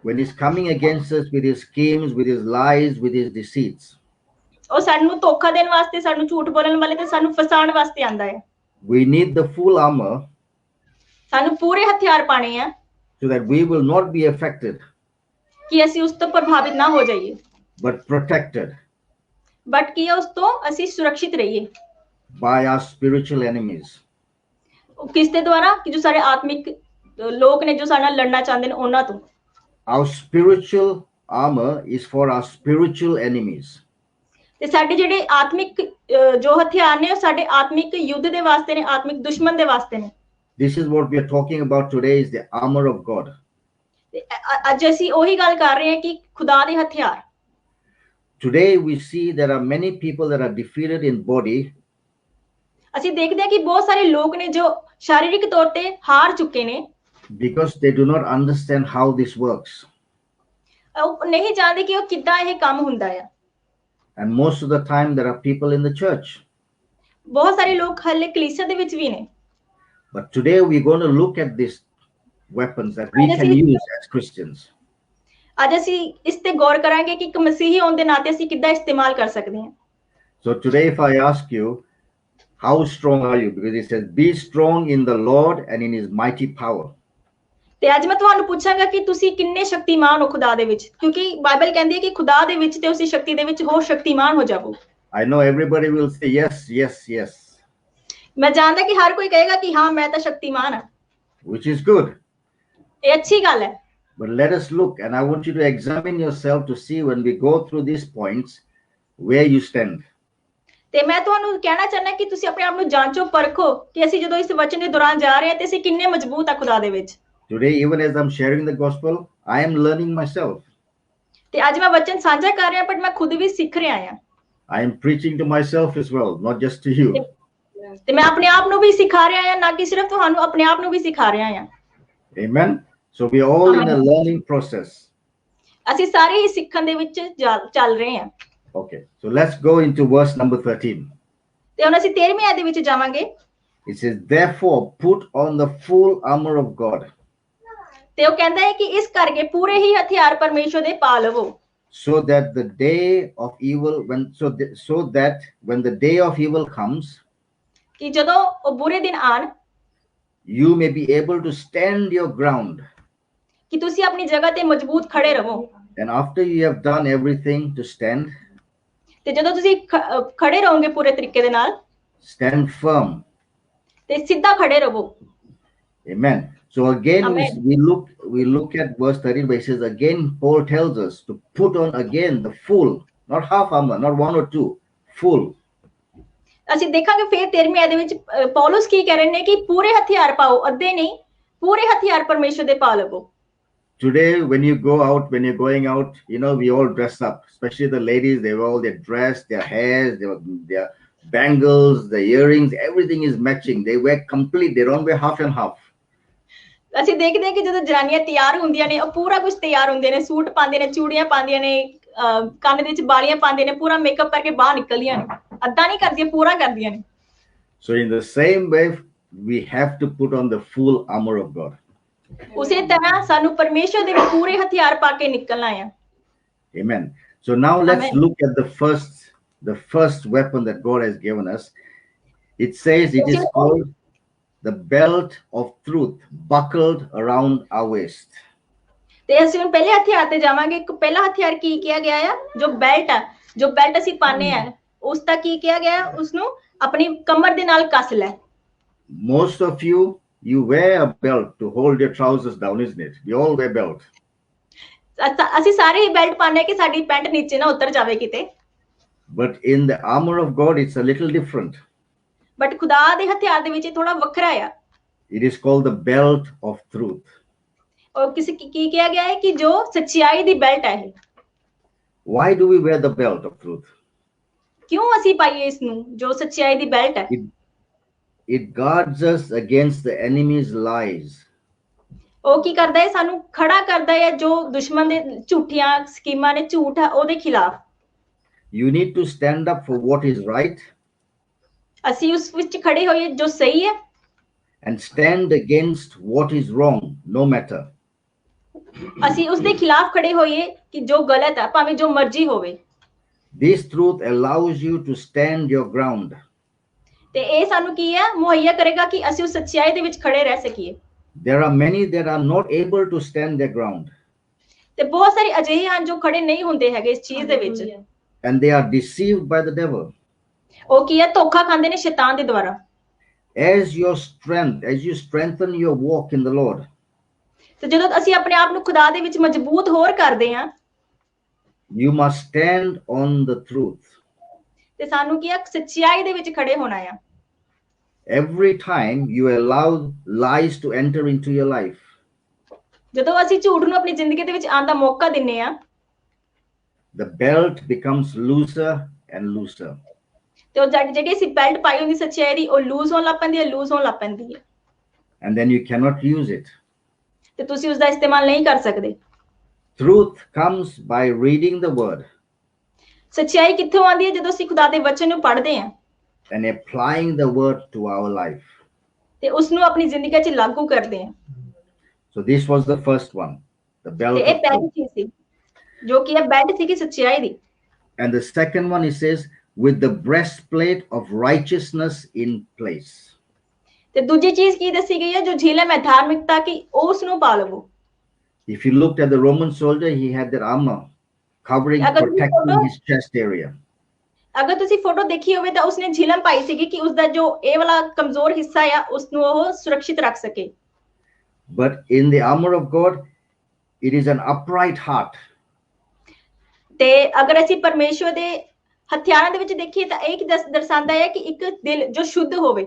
A: When he's coming against us with his schemes, with his lies, with his deceits.
B: ਉਹ ਸਾਨੂੰ ਧੋਖਾ ਦੇਣ ਵਾਸਤੇ, ਸਾਨੂੰ ਝੂਠ ਬੋਲਣ ਵਾਲੇ ਤੇ ਸਾਨੂੰ ਫਸਾਉਣ ਵਾਸਤੇ ਆਂਦਾ ਹੈ।
A: We need the full armor.
B: ਸਾਨੂੰ ਪੂਰੇ ਹਥਿਆਰ ਪਾਣੇ ਆ।
A: So that we will not be affected.
B: ਕਿ ਅਸੀਂ ਉਸ ਤੋਂ ਪ੍ਰਭਾਵਿਤ ਨਾ ਹੋ ਜਾਈਏ।
A: But protected.
B: ਬਟ ਕੀ ਉਸ ਤੋਂ ਅਸੀਂ ਸੁਰੱਖਿਅਤ ਰਹੀਏ।
A: By our spiritual enemies.
B: ਕਿਸ ਦੇ ਦੁਆਰਾ? ਕਿ ਜੋ ਸਾਡੇ ਆਤਮਿਕ ਲੋਕ ਨੇ, ਜੋ ਸਾਡੇ ਨਾਲ ਲੜਨਾ ਚਾਹੁੰਦੇ ਨੇ, ਉਹਨਾਂ ਤੋਂ।
A: Our spiritual armor is for our spiritual enemies.
B: ਤੇ ਸਾਡੇ ਜਿਹੜੇ ਆਤਮਿਕ ਜੋ ਹਥਿਆਰ ਨੇ, ਉਹ ਸਾਡੇ ਆਤਮਿਕ ਯੁੱਧ ਦੇ ਵਾਸਤੇ ਨੇ, ਆਤਮਿਕ ਦੁਸ਼ਮਣ ਦੇ ਵਾਸਤੇ ਨੇ।
A: This is what we are talking about today, is the armor of God.
B: ਅੱਜ ਅਸੀਂ ਉਹੀ ਗੱਲ ਕਰ ਰਹੇ ਹਾਂ ਕਿ ਖੁਦਾ ਦੇ ਹਥਿਆਰ।
A: Today we see there are many people that are defeated in body.
B: ਅਸੀਂ ਦੇਖਦੇ ਹਾਂ ਕਿ ਬਹੁਤ ਸਾਰੇ ਲੋਕ ਨੇ ਜੋ शारीरिक ਤੌਰ ਤੇ ਹਾਰ ਚੁੱਕੇ ਨੇ,
A: because they do not understand how this works.
B: ਉਹ ਨਹੀਂ ਜਾਣਦੇ ਕਿ ਉਹ ਕਿੱਦਾਂ ਇਹ ਕੰਮ ਹੁੰਦਾ ਆ।
A: And most of the time there are people in the church.
B: ਬਹੁਤ ਸਾਰੇ ਲੋਕ ਹਲੇ ਕਲੀਸਿਆ ਦੇ ਵਿੱਚ ਵੀ ਨੇ।
A: But today we're going to look at these weapons that we can use as Christians.
B: ਅੱਜ ਅਸੀਂ ਇਸ ਤੇ ਗੌਰ ਕਰਾਂਗੇ ਕਿ ਇੱਕ ਮਸੀਹੀ ਹੋਣ ਦੇ ਨਾਤੇ ਅਸੀਂ ਕਿੱਦਾਂ ਇਸਤੇਮਾਲ ਕਰ ਸਕਦੇ ਹਾਂ।
A: So today if I ask you, how strong are you? Because it says, be strong in the Lord and in his mighty power.
B: ਤੇ ਅੱਜ ਮੈਂ ਤੁਹਾਨੂੰ ਪੁੱਛਾਂਗਾ ਕਿ ਤੁਸੀਂ ਕਿੰਨੇ ਸ਼ਕਤੀਮਾਨ ਹੋ ਖੁਦਾ ਦੇ ਵਿੱਚ, ਕਿਉਂਕਿ ਬਾਈਬਲ ਕਹਿੰਦੀ ਹੈ ਕਿ ਖੁਦਾ ਦੇ ਵਿੱਚ ਤੇ ਉਸਦੀ ਸ਼ਕਤੀ ਦੇ ਵਿੱਚ ਹੋਰ ਸ਼ਕਤੀਮਾਨ ਹੋ ਜਾਵੋ।
A: I know everybody will say yes, yes, yes.
B: ਮੈਂ ਜਾਣਦਾ ਕਿ ਹਰ ਕੋਈ ਕਹੇਗਾ ਕਿ ਹਾਂ ਮੈਂ ਤਾਂ ਸ਼ਕਤੀਮਾਨ ਹਾਂ,
A: which is good.
B: ਇਹ ਅੱਛੀ ਗੱਲ ਹੈ।
A: But let us look, and I want you to examine yourself to see when we go through these points where you stand.
B: ਤੇ ਮੈਂ ਤੁਹਾਨੂੰ ਕਹਿਣਾ ਚਾਹੁੰਦਾ ਕਿ ਤੁਸੀਂ ਆਪਣੇ ਆਪ ਨੂੰ ਜਾਂਚੋ ਪਰਖੋ ਕਿ ਅਸੀਂ ਜਦੋਂ ਇਸ ਵਚਨ ਦੇ ਦੌਰਾਨ ਜਾ ਰਹੇ ਹਾਂ ਤੇ ਅਸੀਂ ਕਿੰਨੇ ਮਜ਼ਬੂਤ ਆ ਖੁਦਾ ਦੇ ਵਿੱਚ।
A: Today, even as I'm sharing the gospel, I am learning myself.
B: ਤੇ ਅੱਜ ਮੈਂ ਵਚਨ ਸਾਂਝਾ ਕਰ ਰਿਹਾ ਪਰ ਮੈਂ ਖੁਦ ਵੀ ਸਿੱਖ ਰਿਹਾ ਹਾਂ।
A: I am preaching to myself as well, not just to you.
B: ਤੇ ਮੈਂ ਆਪਣੇ ਆਪ ਨੂੰ ਵੀ ਸਿਖਾ ਰਿਹਾ ਹਾਂ, ਨਾ ਕਿ ਸਿਰਫ ਤੁਹਾਨੂੰ ਆਪਣੇ ਆਪ ਨੂੰ ਵੀ ਸਿਖਾ ਰਿਹਾ ਹਾਂ।
A: Amen. So we are all in a learning process.
B: ਅਸੀਂ ਸਾਰੇ ਹੀ ਸਿੱਖਣ ਦੇ ਵਿੱਚ ਚੱਲ ਰਹੇ ਹਾਂ।
A: Okay, so let's go into verse number 13.
B: ਤੇ ਹੁਣ ਅਸੀਂ 13ਵੀਂ ਆਇਤ ਦੇ ਵਿੱਚ ਜਾਵਾਂਗੇ।
A: It says, therefore put on the full armor of God.
B: ਤੇ ਉਹ ਕਹਿੰਦਾ ਹੈ ਕਿ ਇਸ ਕਰਕੇ ਪੂਰੇ ਹੀ ਹਥਿਆਰ ਪਰਮੇਸ਼ਵਰ ਦੇ ਪਾ ਲਵੋ।
A: So that the day of evil, so that when the day of evil comes,
B: ਕਿ ਜਦੋਂ ਉਹ ਬੁਰੇ ਦਿਨ ਆਣ,
A: you may be able to stand your ground.
B: ਕਿ ਤੁਸੀਂ ਆਪਣੀ ਜਗ੍ਹਾ ਤੇ ਮਜ਼ਬੂਤ ਖੜੇ ਰਹੋ।
A: And after you have done everything to stand,
B: ਤੇ ਜਦੋਂ ਤੁਸੀਂ ਖੜੇ ਰਹੋਗੇ ਪੂਰੇ ਤਰੀਕੇ ਦੇ ਨਾਲ,
A: stand firm.
B: ਤੇ ਸਿੱਧਾ ਖੜੇ ਰਹੋ।
A: Amen. So again,
B: Amen.
A: we look at verse 13 where it says, again, Paul tells us to put on again the full, not half armor, not one or two, full.
B: ਅਸੀਂ ਦੇਖਾਂਗੇ ਫਿਰ 13ਵੀਂ ਆਇਤ ਦੇ ਵਿੱਚ ਪੌਲਸ ਕੀ ਕਹਿ ਰਹੇ ਨੇ ਕਿ ਪੂਰੇ ਹਥਿਆਰ ਪਾਓ, ਅੱਧੇ ਨਹੀਂ, ਪੂਰੇ ਹਥਿਆਰ ਪਰਮੇਸ਼ਵਰ ਦੇ ਪਾ ਲਵੋ।
A: Today, when you go out, when you're going out, you know, we all dress up, especially the ladies. They wear all their dress, their hairs, their bangles, the earrings, everything is matching. They wear complete, they don't wear half and half.
B: ਅਸੀਂ ਦੇਖਦੇ ਹਾਂ ਕਿ ਜਦੋਂ ਜਨਾਨੀਆਂ ਤਿਆਰ ਹੁੰਦੀਆਂ ਨੇ, ਉਹ ਪੂਰਾ ਕੁਝ ਤਿਆਰ ਹੁੰਦੇ ਨੇ, ਸੂਟ ਪਾਉਂਦੇ ਨੇ, ਚੂੜੀਆਂ ਪਾਉਂਦੀਆਂ ਨੇ, ਕੰਨ ਦੇ ਵਿੱਚ ਬਾਲੀਆਂ ਪਾਉਂਦੇ ਨੇ, ਪੂਰਾ ਮੇਕਅਪ ਕਰਕੇ ਬਾਹਰ ਨਿਕਲਦੀਆਂ ਨੇ, ਅੱਧਾ ਨਹੀਂ ਕਰਦੀਆਂ, ਪੂਰਾ ਕਰਦੀਆਂ ਨੇ।
A: So in the same way, we have to put on the full armor of God.
B: ਉਸੇ ਤਰ੍ਹਾਂ ਸਾਨੂੰ ਪਰਮੇਸ਼ਵਰ ਦੇ ਪੂਰੇ ਹਥਿਆਰ ਪਾ ਕੇ ਨਿਕਲਣਾ ਹੈ।
A: Amen. So now let's
B: Amen.
A: look at the first weapon that God has given us. It says it is called the belt of truth, buckled around our waist.
B: ਤੇ ਅਸੀਂ ਹੁਣ ਪਹਿਲੇ ਹਥਿਆਰ ਤੇ ਜਾਵਾਂਗੇ। ਪਹਿਲਾ ਹਥਿਆਰ ਕੀ ਕਿਹਾ ਗਿਆ ਆ? ਜੋ ਬੈਲਟ ਆ, ਜੋ ਬੈਲਟ ਅਸੀਂ ਪਾਣੇ ਆ, ਉਸ ਦਾ ਕੀ ਕਿਹਾ ਗਿਆ? ਉਸ ਨੂੰ ਆਪਣੀ ਕਮਰ ਦੇ ਨਾਲ ਕੱਸ ਲੈ।
A: Most of you wear a belt to hold your trousers down, isn't it? We all wear belt.
B: ਅਸੀਂ ਸਾਰੇ ਹੀ ਬੈਲਟ ਪਾਣੇ ਆ ਕਿ ਸਾਡੀ ਪੈਂਟ ਨੀਚੇ ਨਾ ਉਤਰ ਜਾਵੇ ਕਿਤੇ।
A: But in the armor of God, it's a little different.
B: But ਖੁਦਾ ਦੇ ਹਥਿਆਰ ਦੇ ਵਿੱਚ ਥੋੜਾ ਵੱਖਰਾ ਆ।
A: It is called the belt of truth.
B: ਔਰ ਕਿਸੇ ਕੀ ਕਿਹਾ ਗਿਆ ਹੈ ਕਿ ਜੋ ਸੱਚਾਈ ਦੀ ਬੈਲਟ ਹੈ।
A: Why do we wear the belt of truth?
B: ਕਿਉਂ ਅਸੀਂ ਪਾਈਏ ਇਸ ਨੂੰ, ਜੋ ਸੱਚਾਈ ਦੀ ਬੈਲਟ ਹੈ?
A: It guards us against the enemy's lies.
B: ਉਹ ਕੀ ਕਰਦਾ ਹੈ? ਸਾਨੂੰ ਖੜਾ ਕਰਦਾ ਹੈ ਜੋ ਦੁਸ਼ਮਣ ਦੇ ਝੂਠੀਆਂ ਸਕੀਮਾਂ ਨੇ, ਝੂਠ ਹੈ ਉਹਦੇ ਖਿਲਾਫ।
A: You need to stand up for what is right.
B: ਅਸੀਂ ਉਸ ਵਿੱਚ ਖੜੇ ਹੋਈਏ ਜੋ ਸਹੀ ਹੈ।
A: And stand against what is wrong, no matter.
B: ਅਸੀਂ ਉਸ ਦੇ ਖਿਲਾਫ ਖੜੇ ਹੋਈਏ ਕਿ ਜੋ ਗਲਤ ਹੈ, ਭਾਵੇਂ ਜੋ ਮਰਜ਼ੀ ਹੋਵੇ।
A: This truth allows you to stand your ground.
B: ਤੇ ਇਹ ਸਾਨੂੰ ਕੀ ਹੈ? ਮੁਹੱਈਆ ਕਰੇਗਾ ਕਿ ਅਸੀਂ ਉਸ ਸੱਚਾਈ ਦੇ ਵਿੱਚ ਖੜੇ ਰਹਿ ਸਕੀਏ।
A: There are many that are not able to stand their ground.
B: ਤੇ ਬਹੁਤ ਸਾਰੇ ਅਜਿਹੇ ਹਨ ਜੋ ਖੜੇ ਨਹੀਂ ਹੁੰਦੇ ਹੈਗੇ ਇਸ ਚੀਜ਼ ਦੇ ਵਿੱਚ।
A: And they are deceived by the devil.
B: ਉਹ ਕੀ ਹੈ? ਧੋਖਾ ਖਾਂਦੇ ਨੇ ਸ਼ੈਤਾਨ ਦੇ ਦੁਆਰਾ।
A: As you strengthen your walk in the Lord,
B: ਤੇ ਜਦੋਂ ਅਸੀਂ ਆਪਣੇ ਆਪ ਨੂੰ ਖੁਦਾ ਦੇ ਵਿੱਚ ਮਜ਼ਬੂਤ ਹੋਰ ਕਰਦੇ ਹਾਂ,
A: you must stand on the truth.
B: ਤੇ ਸਾਨੂੰ ਕੀ ਹੈ? ਸੱਚਾਈ ਦੇ ਵਿੱਚ ਖੜੇ ਹੋਣਾ ਆ।
A: Every time you allow lies to enter into your life,
B: ਜਦੋਂ ਅਸੀਂ ਝੂਠ ਨੂੰ ਆਪਣੀ ਜ਼ਿੰਦਗੀ ਦੇ ਵਿੱਚ ਆਉਣ ਦਾ ਮੌਕਾ ਦਿੰਨੇ ਆ,
A: the belt becomes looser and looser.
B: ਤੇ ਉਹ ਜਿਹੜੀ ਅਸੀਂ ਬੈਲਟ ਪਾਈ ਹੁੰਦੀ ਸੱਚਾਈ ਦੀ ਉਹ ਲੂਜ਼ ਹੋਣ ਲੱਗ ਪੈਂਦੀ ਹੈ, ਲੂਜ਼ ਹੋਣ ਲੱਗ ਪੈਂਦੀ ਹੈ,
A: and then you cannot use it.
B: ਤੇ ਤੁਸੀਂ ਉਸ ਦਾ ਇਸਤੇਮਾਲ ਨਹੀਂ ਕਰ ਸਕਦੇ।
A: Truth comes by reading the word
B: ਸੱਚਾਈ ਕਿੱਥੋਂ ਆਉਂਦੀ ਹੈ? ਜਦੋਂ ਅਸੀਂ ਖੁਦਾ ਦੇ ਵਚਨ ਨੂੰ ਪੜ੍ਹਦੇ ਹਾਂ
A: and applying the word to our life.
B: ਤੇ ਉਸ ਨੂੰ ਆਪਣੀ ਜ਼ਿੰਦਗੀ 'ਚ ਲਾਗੂ ਕਰਦੇ ਹਾਂ।
A: So this was the first one, the belt
B: ਤੇ ਇਹ
A: of
B: ਪਹਿਲੀ
A: truth.
B: ਚੀਜ਼ ਸੀ ਜੋ ਕਿ ਇਹ ਬੈਲਟ ਸੀਗੀ ਸੱਚਾਈ ਦੀ।
A: And the second one, it says, with the breastplate of righteousness in place.
B: ਤੇ ਦੂਜੀ ਚੀਜ਼ ਕੀ ਦੱਸੀ ਗਈ ਹੈ? ਜੋ ਝਿਲਮ ਹੈ ਧਾਰਮਿਕਤਾ ਕੀ, ਉਸ ਨੂੰ ਪਾ ਲਵੋ।
A: If you looked at the Roman soldier, he had that armor covering, protecting his chest area.
B: ਅਗਰ ਤੁਸੀਂ ਫੋਟੋ ਦੇਖੀ ਹੋਵੇ ਤਾਂ ਉਸਨੇ ਝਿਲਮ ਪਾਈ ਸੀਗੀ ਕਿ ਉਸਦਾ ਜੋ ਇਹ ਵਾਲਾ ਕਮਜ਼ੋਰ ਹਿੱਸਾ ਆ ਉਸ ਨੂੰ ਉਹ ਸੁਰੱਖਿਅਤ ਰੱਖ ਸਕੇ।
A: But in the armor of God, it is an upright heart.
B: ਤੇ ਅਗਰ ਅਸੀਂ ਪਰਮੇਸ਼ਵਰ ਦੇ ਹਥਿਆਰਾਂ ਦੇ ਵਿੱਚ ਦੇਖੀਏ ਤਾਂ ਇਹ ਦਰਸਾਉਂਦਾ ਹੈ ਕਿ ਇੱਕ ਦਿਲ ਜੋ ਸ਼ੁੱਧ ਹੋਵੇ।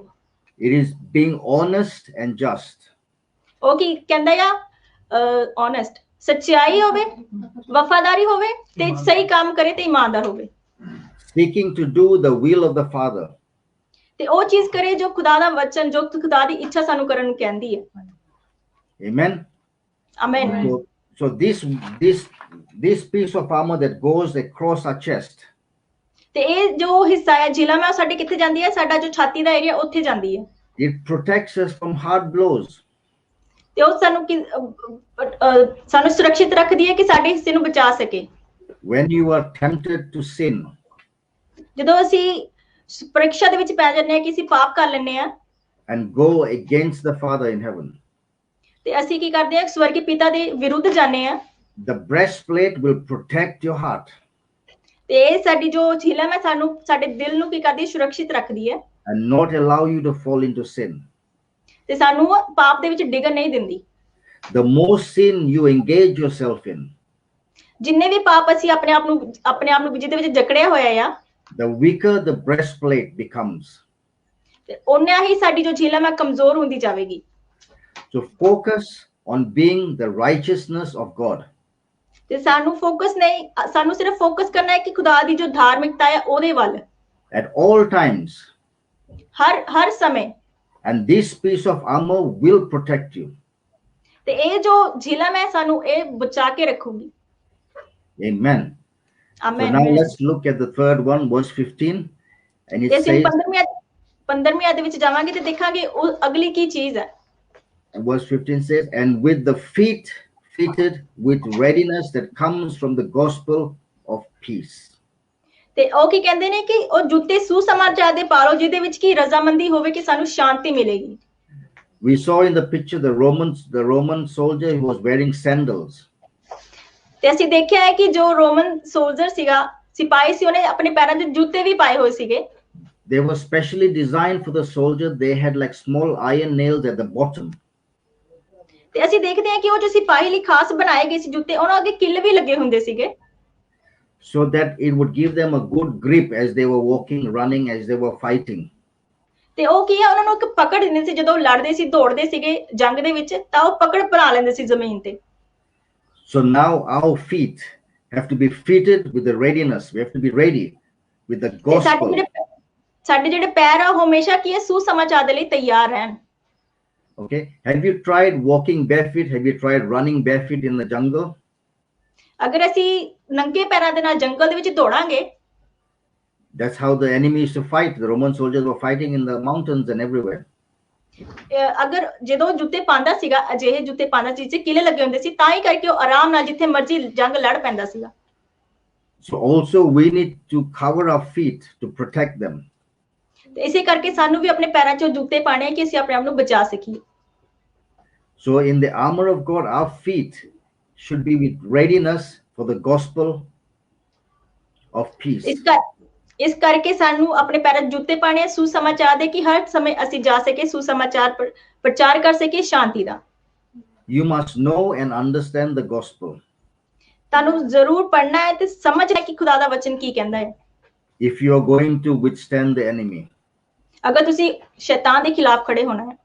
A: It is being honest and just.
B: ਉਹ ਕੀ ਕਹਿੰਦਾ ਆ? honest, ਸੱਚਾਈ ਹੋਵੇ, ਵਫਾਦਾਰੀ ਹੋਵੇ ਤੇ ਸਹੀ ਕੰਮ ਕਰੇ ਤੇ ਇਮਾਨਦਾਰ ਹੋਵੇ।
A: Seeking to do the will of the Father.
B: ਤੇ ਉਹ ਚੀਜ਼ ਕਰੇ ਜੋ ਖੁਦਾ ਦਾ ਵਚਨ, ਜੋ ਖੁਦਾ ਦੀ ਇੱਛਾ ਸਾਨੂੰ ਕਰਨ ਨੂੰ ਕਹਿੰਦੀ ਹੈ।
A: Amen.
B: Amen.
A: So this piece of armor that goes across our chest.
B: ਤੇ ਇਹ ਜੋ ਹਿੱਸਾ ਹੈ ਝਿਲਮ ਹੈ ਸਾਡੇ ਕਿੱਥੇ ਜਾਂਦੀ ਹੈ? ਸਾਡਾ ਜੋ ਛਾਤੀ ਦਾ ਏਰੀਆ ਉੱਥੇ ਜਾਂਦੀ ਹੈ।
A: It protects us from hard blows.
B: ਤੇ ਉਹ ਸਾਨੂੰ ਸੁਰੱਖਿਅਤ ਰੱਖਦੀ ਹੈ ਕਿ ਸਾਡੇ ਹਿੱਸੇ ਨੂੰ ਬਚਾ ਸਕੇ।
A: When you are tempted to sin.
B: ਜਦੋਂ ਅਸੀਂ ਪ੍ਰੀਖਿਆ ਦੇ ਵਿੱਚ ਪੈ ਜਾਂਦੇ ਹਾਂ ਕਿ ਅਸੀਂ ਪਾਪ ਕਰ ਲੈਂਦੇ ਹਾਂ
A: and go against the Father in heaven.
B: ਤੇ ਅਸੀਂ ਕੀ ਕਰਦੇ ਹਾਂ? ਸਵਰਗੀ ਪਿਤਾ ਦੇ ਵਿਰੁੱਧ ਜਾਂਦੇ ਹਾਂ।
A: The breastplate will protect your heart.
B: ਤੇ ਇਹ ਸਾਡੀ ਜੋ ਝਿਲਮ ਹੈ ਸਾਨੂੰ ਸਾਡੇ ਦਿਲ ਨੂੰ ਕੀ ਕਰਦੀ ਹੈ? ਸੁਰੱਖਿਅਤ ਰੱਖਦੀ ਹੈ।
A: And not allow you to fall into sin.
B: ਤੇ ਸਾਨੂੰ ਪਾਪ ਦੇ ਵਿੱਚ ਡਿੱਗਣ ਨਹੀਂ ਦਿੰਦੀ।
A: The more sin you engage yourself in,
B: ਜਿੰਨੇ ਵੀ ਪਾਪ ਅਸੀਂ ਆਪਣੇ ਆਪ ਨੂੰ ਜਿਹਦੇ ਵਿੱਚ ਜਕੜਿਆ ਹੋਇਆ ਆ,
A: the weaker the breastplate becomes.
B: ਤੇ ਉਹਨਾਂ ਹੀ ਸਾਡੀ ਜੋ ਝਿਲਮ ਹੈ ਕਮਜ਼ੋਰ ਹੁੰਦੀ ਜਾਵੇਗੀ।
A: So focus on being the righteousness of God.
B: ਤੇ ਸਾਨੂੰ ਸਿਰਫ ਫੋਕਸ ਕਰਨਾ ਹੈ ਕਿ ਖੁਦਾ ਦੀ ਜੋ ਧਾਰਮਿਕਤਾ ਹੈ ਉਹਦੇ ਵੱਲ।
A: At all times.
B: ਹਰ ਸਮੇਂ।
A: And this piece of armor will protect you.
B: ਤੇ ਇਹ ਜੋ ਝਿਲਮ ਹੈ ਸਾਨੂੰ ਇਹ ਬਚਾ ਕੇ ਰੱਖੂਗੀ।
A: Amen.
B: Amen.
A: So now let's look at the third one, verse 15. And it says,
B: 15ਵੀਂ ਆਇਤ ਵਿੱਚ ਜਾਵਾਂਗੇ ਤੇ ਦੇਖਾਂਗੇ ਉਹ ਅਗਲੀ ਕੀ ਚੀਜ਼ ਹੈ।
A: And verse 15 says, and with the feet fitted with readiness that comes from the gospel of peace.
B: ਤੇ ਉਹ ਕੀ ਕਹਿੰਦੇ ਨੇ ਕਿ ਉਹ ਜੁੱਤੇ ਸੁਸਮਾਚਾਰ ਦੇ ਪਾ ਲਓ ਜਿਹਦੇ ਵਿੱਚ ਕੀ ਰਜ਼ਾਮੰਦੀ ਹੋਵੇ ਕਿ ਸਾਨੂੰ ਸ਼ਾਂਤੀ ਮਿਲੇਗੀ।
A: We saw in the picture the Roman soldier who was wearing sandals.
B: ਤੇ ਅਸੀਂ ਦੇਖਿਆ ਹੈ ਕਿ ਜੋ ਰੋਮਨ ਸੋਲਜਰ ਸੀਗਾ, ਸਿਪਾਹੀ ਸੀ, ਉਹਨੇ ਆਪਣੇ ਪੈਰਾਂ 'ਚ ਜੁੱਤੇ ਵੀ ਪਾਏ ਹੋਏ ਸੀਗੇ।
A: They were specially designed for the soldier. They had like small iron nails at the bottom.
B: ਤੇ ਅਸੀਂ ਦੇਖਦੇ ਹਾਂ ਕਿ ਉਹ ਜੋ ਸਿਪਾਹੀ ਲਈ ਖਾਸ ਬਣਾਏ ਗਏ ਸੀ ਜੁੱਤੇ, ਉਹਨਾਂ ਅੱਗੇ ਕਿੱਲ ਵੀ ਲੱਗੇ ਹੁੰਦੇ ਸੀਗੇ।
A: So that it would give them a good grip as they were walking, running, as they were fighting.
B: ਤੇ ਉਹ ਕੀ ਹੈ? ਉਹਨਾਂ ਨੂੰ ਇੱਕ ਪਕੜ ਦਿੰਦੇ ਸੀ ਜਦੋਂ ਲੜਦੇ ਸੀ, ਦੌੜਦੇ ਸੀਗੇ ਜੰਗ ਦੇ ਵਿੱਚ, ਤਾਂ ਉਹ ਪਕੜ ਬਣਾ ਲੈਂਦੇ ਸੀ ਜ਼ਮੀਨ ਤੇ।
A: So now our feet have to be fitted with the readiness. We have to be ready with the gospel.
B: ਸਾਡੇ ਜਿਹੜੇ ਪੈਰ ਆ ਹਮੇਸ਼ਾ ਕੀ ਹੈ? ਸੁਸਮਾਚਾਰ ਦੇ ਲਈ ਤਿਆਰ ਰਹਿਣ।
A: Okay. Have you tried walking barefoot? Have you tried running barefoot in the jungle?
B: ਅਗਰ ਅਸੀਂ ਨੰਗੇ ਪੈਰਾਂ ਦੇ ਨਾਲ ਜੰਗਲ ਦੇ ਵਿੱਚ ਦੌੜਾਂਗੇ,
A: that's how the enemy used to fight. The Roman soldiers were fighting in the mountains and everywhere.
B: ਅਗਰ ਜਦੋਂ ਜੁੱਤੇ ਪਾਉਂਦਾ ਸੀਗਾ, ਅਜਿਹੇ ਜੁੱਤੇ ਪਾਉਂਦਾ ਜਿੱਥੇ ਕਿਲੇ ਲੱਗੇ ਹੁੰਦੇ ਸੀ, ਤਾਂ ਹੀ ਕਰਕੇ ਉਹ ਆਰਾਮ ਨਾਲ ਜਿੱਥੇ ਮਰਜ਼ੀ ਜੰਗ ਲੜ ਪੈਂਦਾ ਸੀਗਾ।
A: So also we need to cover our feet to protect them.
B: ਇਸੇ ਕਰਕੇ ਸਾਨੂੰ ਵੀ ਆਪਣੇ ਪੈਰਾਂ 'ਚ ਜੁੱਤੇ ਪਾਣੇ ਕਿ ਅਸੀਂ ਆਪਣੇ ਆਪ ਨੂੰ ਬਚਾ ਸਕੀਏ।
A: So in the armor of God, our feet should be with readiness for the gospel of peace.
B: ਇਸ ਕਰਕੇ ਸਾਨੂੰ ਆਪਣੇ ਪੈਰਾਂ 'ਚ ਜੁੱਤੇ ਪਾਣੇ ਆ ਸੁਸਮਾਚਾਰ ਦੇ ਕਿ ਹਰ ਸਮੇਂ ਅਸੀਂ ਜਾ ਸਕੇ, ਸੁਸਮਾਚਾਰ ਪ੍ਰਚਾਰ ਕਰ ਸਕੇ ਸ਼ਾਂਤੀ ਦਾ।
A: You must know and understand the gospel.
B: ਤੁਹਾਨੂੰ ਜ਼ਰੂਰ ਪੜ੍ਹਨਾ ਹੈ ਤੇ ਸਮਝਣਾ ਹੈ ਕਿ ਖੁਦਾ ਦਾ ਵਚਨ ਕੀ ਕਹਿੰਦਾ ਹੈ।
A: If you are going to withstand the enemy.
B: ਅਗਰ ਤੁਸੀਂ ਸ਼ੈਤਾਨ ਦੇ ਖਿਲਾਫ ਖੜੇ ਹੋਣਾ ਹੈ।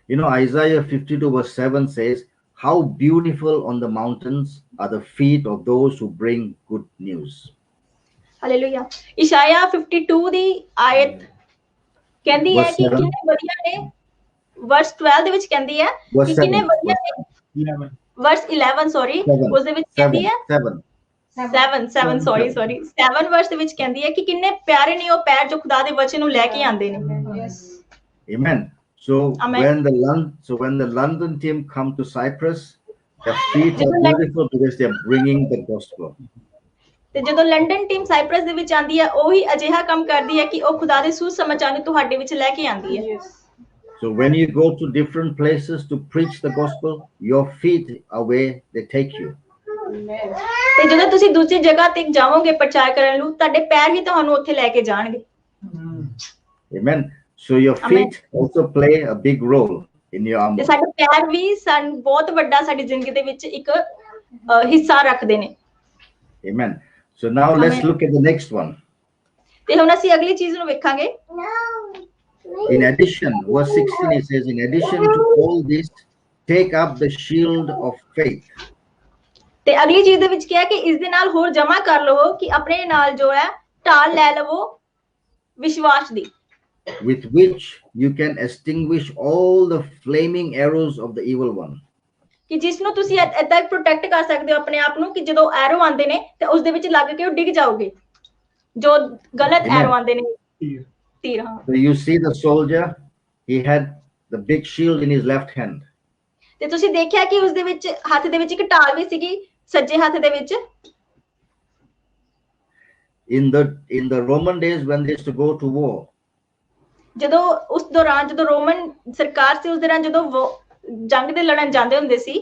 A: You know, Isaiah 52 verse 7 says, how beautiful on the mountains are the feet of those who bring good news.
B: Hallelujah. ਇਸ਼ਾਇਆ 52 ਦੀ ਆਇਤ ਕਹਿੰਦੀ ਹੈ
A: Verse
B: ਕਿ
A: 7.
B: ਕਿੰਨੇ ਵਧੀਆ ਨੇ, ਵਰਸ 12 ਦੇ ਵਿੱਚ ਕਹਿੰਦੀ ਹੈ
A: Verse
B: ਕਿ ਕਿੰਨੇ
A: 7.
B: ਵਧੀਆ ਨੇ, ਵਰਸ 11 ਸੌਰੀ,
A: 7.
B: ਉਸ ਦੇ ਵਿੱਚ ਕਹਿੰਦੀ
A: 7.
B: ਹੈ
A: 7.
B: 7 ਸੌਰੀ 7 ਵਰਸ ਦੇ ਵਿੱਚ ਕਹਿੰਦੀ ਹੈ ਕਿ ਕਿੰਨੇ ਪਿਆਰੇ ਨੇ ਉਹ ਪੈਰ ਜੋ ਖੁਦਾ ਦੇ ਵਚਨ ਨੂੰ ਲੈ ਕੇ ਆਉਂਦੇ ਨੇ।
A: Amen. So
B: Amen.
A: when the London team come to Cyprus, the feet are
B: ਜਦੋਂ
A: beautiful because they are bringing the gospel.
B: ਤੇ ਜਦੋਂ ਲੰਡਨ ਟੀਮ ਸਾਈਪਰਸ ਦੇ ਵਿੱਚ ਆਂਦੀ ਹੈ, ਉਹੀ ਅਜਿਹਾ ਕੰਮ ਕਰਦੀ ਹੈ ਕਿ ਉਹ ਖੁਦਾ ਦੇ ਸੁਸਮਾਚਾਰ ਨੂੰ ਤੁਹਾਡੇ ਵਿੱਚ ਲੈ ਕੇ ਆਂਦੀ ਹੈ।
A: So when you go to different places to preach the gospel, your feet are where they take you.
B: ਤੇ ਜਦੋਂ ਤੁਸੀਂ ਦੂਸਰੀ ਜਗ੍ਹਾ ਤੇ ਜਾਵੋਗੇ ਪ੍ਰਚਾਰ ਕਰਨ ਨੂੰ, ਤੁਹਾਡੇ ਪੈਰ ਹੀ ਤੁਹਾਨੂੰ ਉੱਥੇ ਲੈ ਕੇ ਜਾਣਗੇ।
A: Amen. So your feet also play a big role in your
B: ਤੇ
A: armor.
B: ਸਾਡੇ ਪੈਰ ਵੀ ਸਾਨੂੰ ਬਹੁਤ ਵੱਡਾ ਸਾਡੀ ਜ਼ਿੰਦਗੀ ਦੇ ਵਿੱਚ ਇੱਕ ਹਿੱਸਾ ਰੱਖਦੇ ਨੇ।
A: Amen. So now let's look at the next one.
B: ਤੇ ਹੁਣ ਅਸੀਂ ਅਗਲੀ ਚੀਜ਼ ਨੂੰ ਵੇਖਾਂਗੇ।
A: In addition, verse 16 it says, in addition to all this, take up the shield of faith.
B: ਤੇ ਅਗਲੀ ਚੀਜ਼ ਦੇ ਵਿੱਚ ਕੀ ਹੈ ਕਿ ਇਸ ਦੇ ਨਾਲ ਹੋਰ ਜਮਾ ਕਰ ਲਵੋ ਕਿ ਆਪਣੇ ਨਾਲ ਜੋ ਹੈ ਢਾਲ ਲੈ ਲਵੋ ਵਿਸ਼ਵਾਸ ਦੀ,
A: with which you can extinguish all the flaming arrows of the evil one.
B: ਕਿ ਜਿਸ ਨੂੰ ਤੁਸੀਂ ਏਦਾਂ ਪ੍ਰੋਟੈਕਟ ਕਰ ਸਕਦੇ ਹੋ ਆਪਣੇ ਆਪ ਨੂੰ ਕਿ ਜਦੋਂ ਐਰੋ ਆਉਂਦੇ ਨੇ ਤੇ ਉਸ ਦੇ ਵਿੱਚ ਲੱਗ ਕੇ ਉਹ ਡਿੱਗ ਜਾਓਗੇ, ਜੋ ਗਲਤ ਐਰੋ ਆਉਂਦੇ ਨੇ, ਤੀਰ। ਹਾਂ।
A: So you see the soldier, he had the big shield in his left hand.
B: ਤੇ ਤੁਸੀਂ ਦੇਖਿਆ ਕਿ ਉਸ ਦੇ ਵਿੱਚ ਹੱਥ ਦੇ ਵਿੱਚ ਇੱਕ ਢਾਲ ਵੀ ਸੀਗੀ, ਸੱਜੇ ਹੱਥ ਦੇ ਵਿੱਚ।
A: In the Roman days when they used to go to war,
B: ਜਦੋਂ ਉਸ ਦੌਰਾਨ ਜਦੋਂ ਰੋਮਨ ਸਰਕਾਰ ਸੀ ਉਸ ਦੌਰਾਨ ਜਦੋਂ ਜੰਗ ਦੇ ਲੜਨ ਜਾਂਦੇ ਹੁੰਦੇ ਸੀ,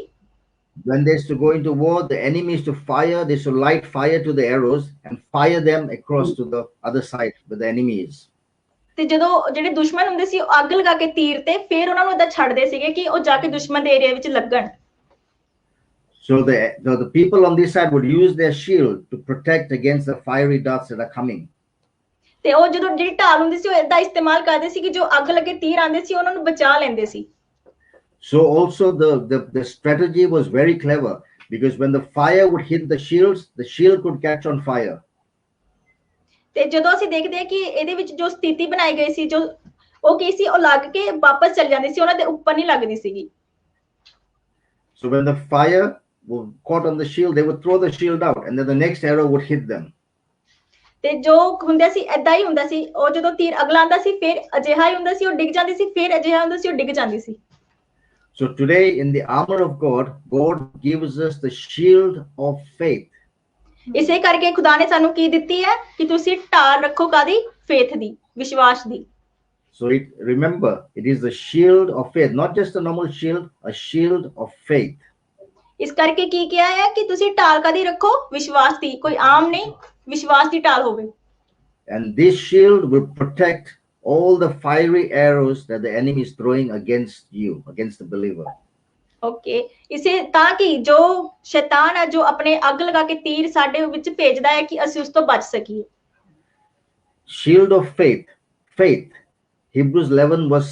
A: when they used to go into war, the enemy used to fire, they used to light fire to the arrows and fire them across to the other side where the enemy is.
B: ਤੇ ਜਦੋਂ ਜਿਹੜੇ ਦੁਸ਼ਮਣ ਹੁੰਦੇ ਸੀ ਉਹ ਅੱਗ ਲਗਾ ਕੇ ਤੀਰ ਤੇ ਫਿਰ ਉਹਨਾਂ ਨੂੰ ਏਦਾਂ ਛੱਡਦੇ ਸੀਗੇ ਕਿ ਉਹ ਜਾ ਕੇ ਦੁਸ਼ਮਣ ਦੇ ਏਰੀਆ ਵਿੱਚ ਲੱਗਣ।
A: So the people on this side would use their shield to protect against the fiery darts that are coming.
B: ਤੇ ਉਹ ਜਦੋਂ ਜਿਹੜੀ ਢਾਲ ਹੁੰਦੀ ਸੀ ਉਹ ਏਦਾਂ ਇਸਤੇਮਾਲ ਕਰਦੇ ਸੀ ਕਿ ਜੋ ਅੱਗ ਲੱਗੇ ਤੀਰ ਆਉਂਦੇ ਸੀ ਉਹਨਾਂ ਨੂੰ ਬਚਾ ਲੈਂਦੇ ਸੀ।
A: So also the strategy was very clever, because when the fire would hit the shield could catch on fire.
B: ਤੇ ਜਦੋਂ ਅਸੀਂ ਦੇਖਦੇ ਹਾਂ ਕਿ ਇਹਦੇ ਵਿੱਚ ਜੋ ਸਥਿਤੀ ਬਣਾਈ ਗਈ ਸੀ, ਜੋ ਉਹ ਕੀ ਸੀ, ਉਹ ਲੱਗ ਕੇ ਵਾਪਸ ਚਲ ਜਾਂਦੀ ਸੀ, ਉਹਨਾਂ ਦੇ ਉੱਪਰ ਨਹੀਂ ਲੱਗਦੀ ਸੀਗੀ।
A: So when the fire was caught on the shield, they would throw the shield out and then the next arrow would hit them.
B: ਤੇ ਜੋ ਹੁੰਦਾ ਸੀ ਏਦਾਂ ਹੀ ਹੁੰਦਾ ਸੀ, ਉਹ ਜਦੋਂ ਤੀਰ ਅਗਲਾ ਆਂਦਾ ਸੀ ਫਿਰ ਅਜਿਹਾ ਹੀ ਹੁੰਦਾ ਸੀ, ਉਹ ਡਿੱਗ ਜਾਂਦੀ ਸੀ, ਫਿਰ ਅਜਿਹਾ ਹੁੰਦਾ ਸੀ, ਉਹ ਡਿੱਗ ਜਾਂਦੀ ਸੀ।
A: So today in the armor of God, God gives us the shield of faith.
B: ਇਸੇ ਕਰਕੇ ਖੁਦਾ ਨੇ ਸਾਨੂੰ ਕੀ ਦਿੱਤੀ ਹੈ ਕਿ ਤੁਸੀਂ ਢਾਲ ਰੱਖੋ ਕਾਦੀ? ਫੇਥ ਦੀ, ਵਿਸ਼ਵਾਸ ਦੀ।
A: So remember, it is the shield of faith, not just a normal shield, a shield of faith.
B: ਇਸ ਕਰਕੇ ਕੀ ਕਿਹਾ ਹੈ ਕਿ ਤੁਸੀਂ ਢਾਲ ਕਾਦੀ ਰੱਖੋ? ਵਿਸ਼ਵਾਸ ਦੀ, ਕੋਈ ਆਮ ਨਹੀਂ, ਵਿਸ਼ਵਾਸ ਦੀ ਢਾਲ ਹੋਵੇ।
A: And this shield will protect all the fiery arrows that the enemy is throwing against you, against the believer.
B: Okay, ਇਸੇ ਤਾਂ ਕਿ ਜੋ ਸ਼ੈਤਾਨ ਹੈ ਜੋ ਆਪਣੇ ਅੱਗ ਲਗਾ ਕੇ ਤੀਰ ਸਾਡੇ ਵਿੱਚ ਭੇਜਦਾ ਹੈ ਕਿ ਅਸੀਂ ਉਸ ਤੋਂ ਬਚ ਸਕੀਏ।
A: Shield of faith. Hebrews 11 verse